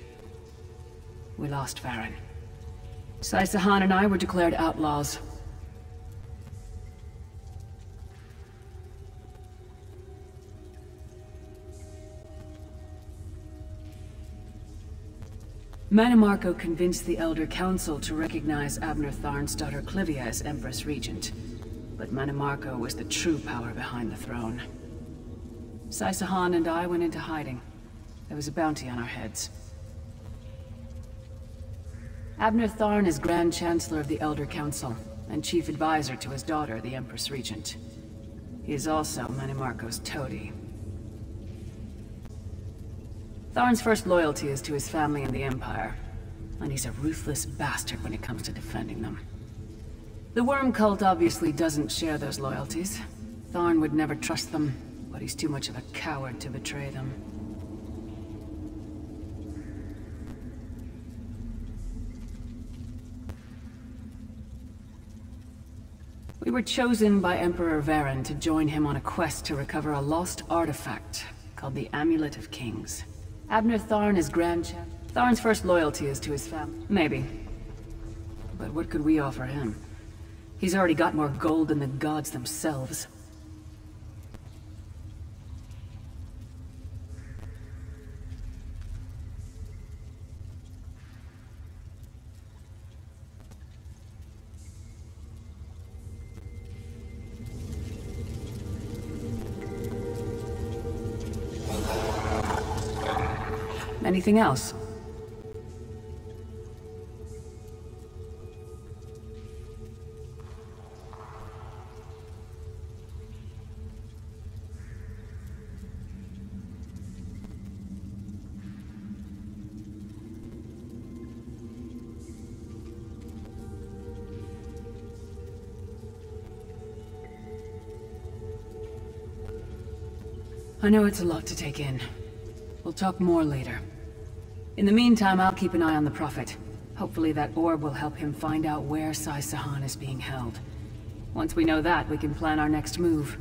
We lost Varen. Sai Sahan and I were declared outlaws. Manimarco convinced the Elder Council to recognize Abner Tharn's daughter Clivia as Empress Regent. But Manimarco was the true power behind the throne. Sai Sahan and I went into hiding. There was a bounty on our heads. Abner Tharn is Grand Chancellor of the Elder Council, and Chief Advisor to his daughter, the Empress Regent. He is also Manimarco's toady. Tharn's first loyalty is to his family and the Empire, and he's a ruthless bastard when it comes to defending them. The Worm Cult obviously doesn't share those loyalties. Tharn would never trust them, but he's too much of a coward to betray them. We were chosen by Emperor Varen to join him on a quest to recover a lost artifact called the Amulet of Kings. Abner Tharn is Grand Champ. Tharn's first loyalty is to his family. Maybe. But what could we offer him? He's already got more gold than the gods themselves. Anything else? I know it's a lot to take in. We'll talk more later. In the meantime, I'll keep an eye on the Prophet. Hopefully that orb will help him find out where Sai Sahan is being held. Once we know that, we can plan our next move.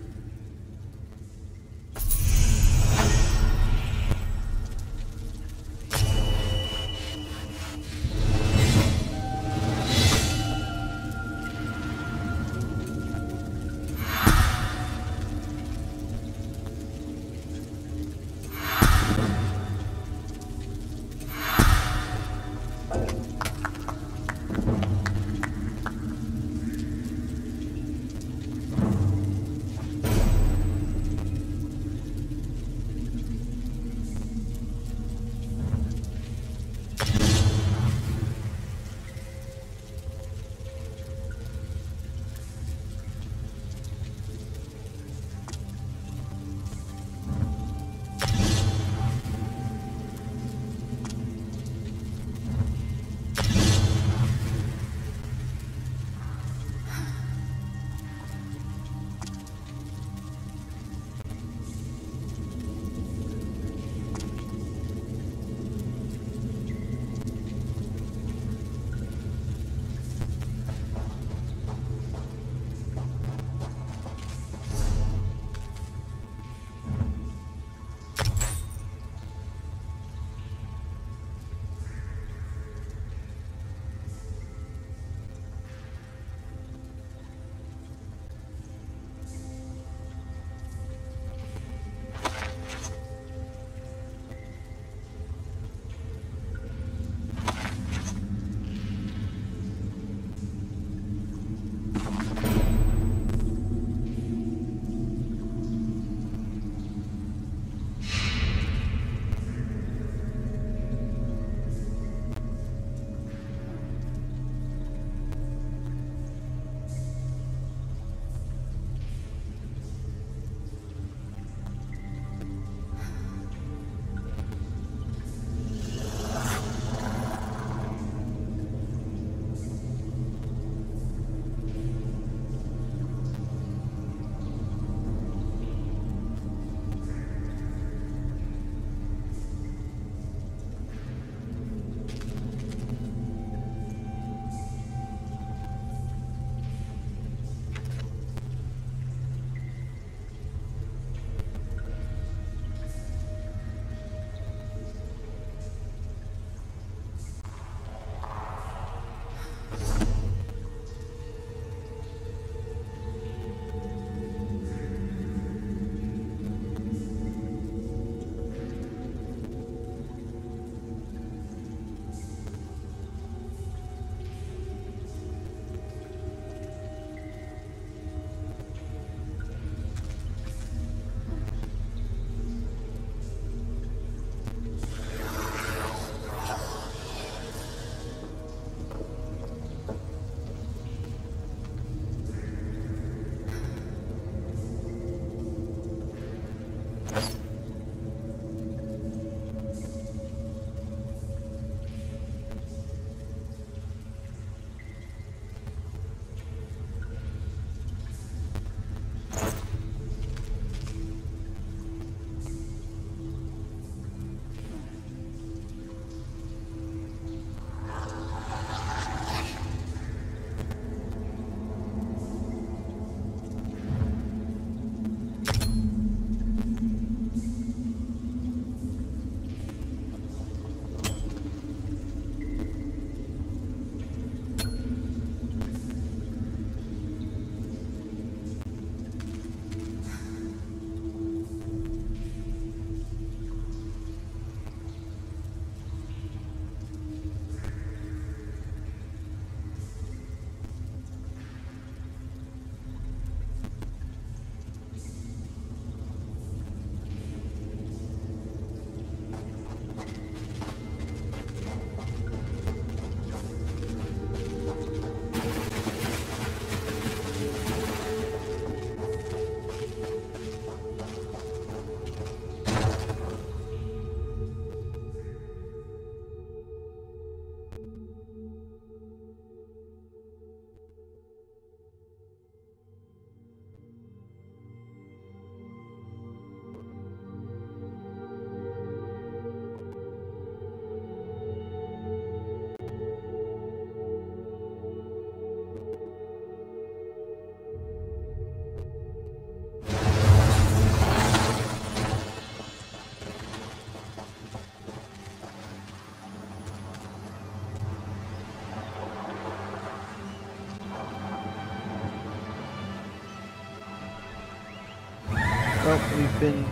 Well, we've been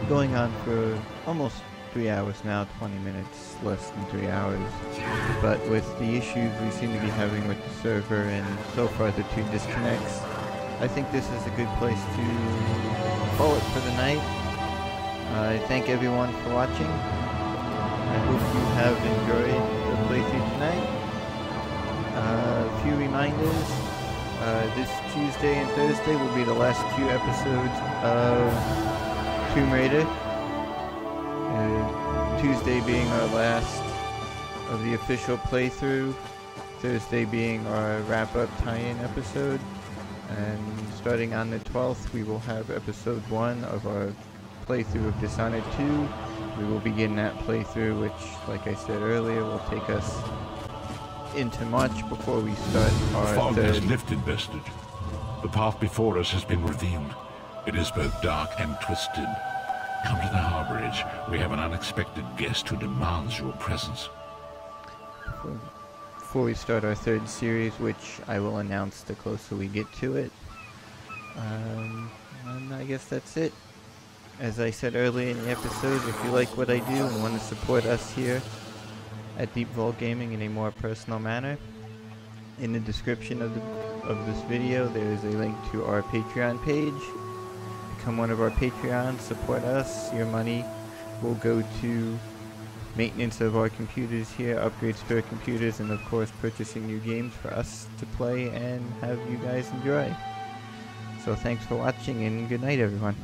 going on for almost 3 hours now, 20 minutes, less than 3 hours. But with the issues we seem to be having with the server and so far the 2 disconnects, I think this is a good place to call it for the night. I thank everyone for watching. I hope you have enjoyed the playthrough tonight. A few reminders. This Tuesday and Thursday will be the last 2 episodes of Tomb Raider. Tuesday being our last of the official playthrough, Thursday being our wrap-up tie-in episode, and starting on the 12th we will have episode 1 of our playthrough of Dishonored 2. We will begin that playthrough, which, like I said earlier, will take us into March before we start our The fog third. has lifted, Vestige. The path before us has been revealed. It is both dark and twisted. Come to the harborage. We have an unexpected guest who demands your presence. Before we start our third series, which I will announce the closer we get to it. And I guess that's it. As I said earlier in the episode, if you like what I do and want to support us here at Deep Vault Gaming in a more personal manner, in the description of this video there is a link to our Patreon page. Become one of our Patreons, support us. Your money will go to maintenance of our computers here, upgrades to our computers, and of course purchasing new games for us to play and have you guys enjoy. So thanks for watching and good night everyone.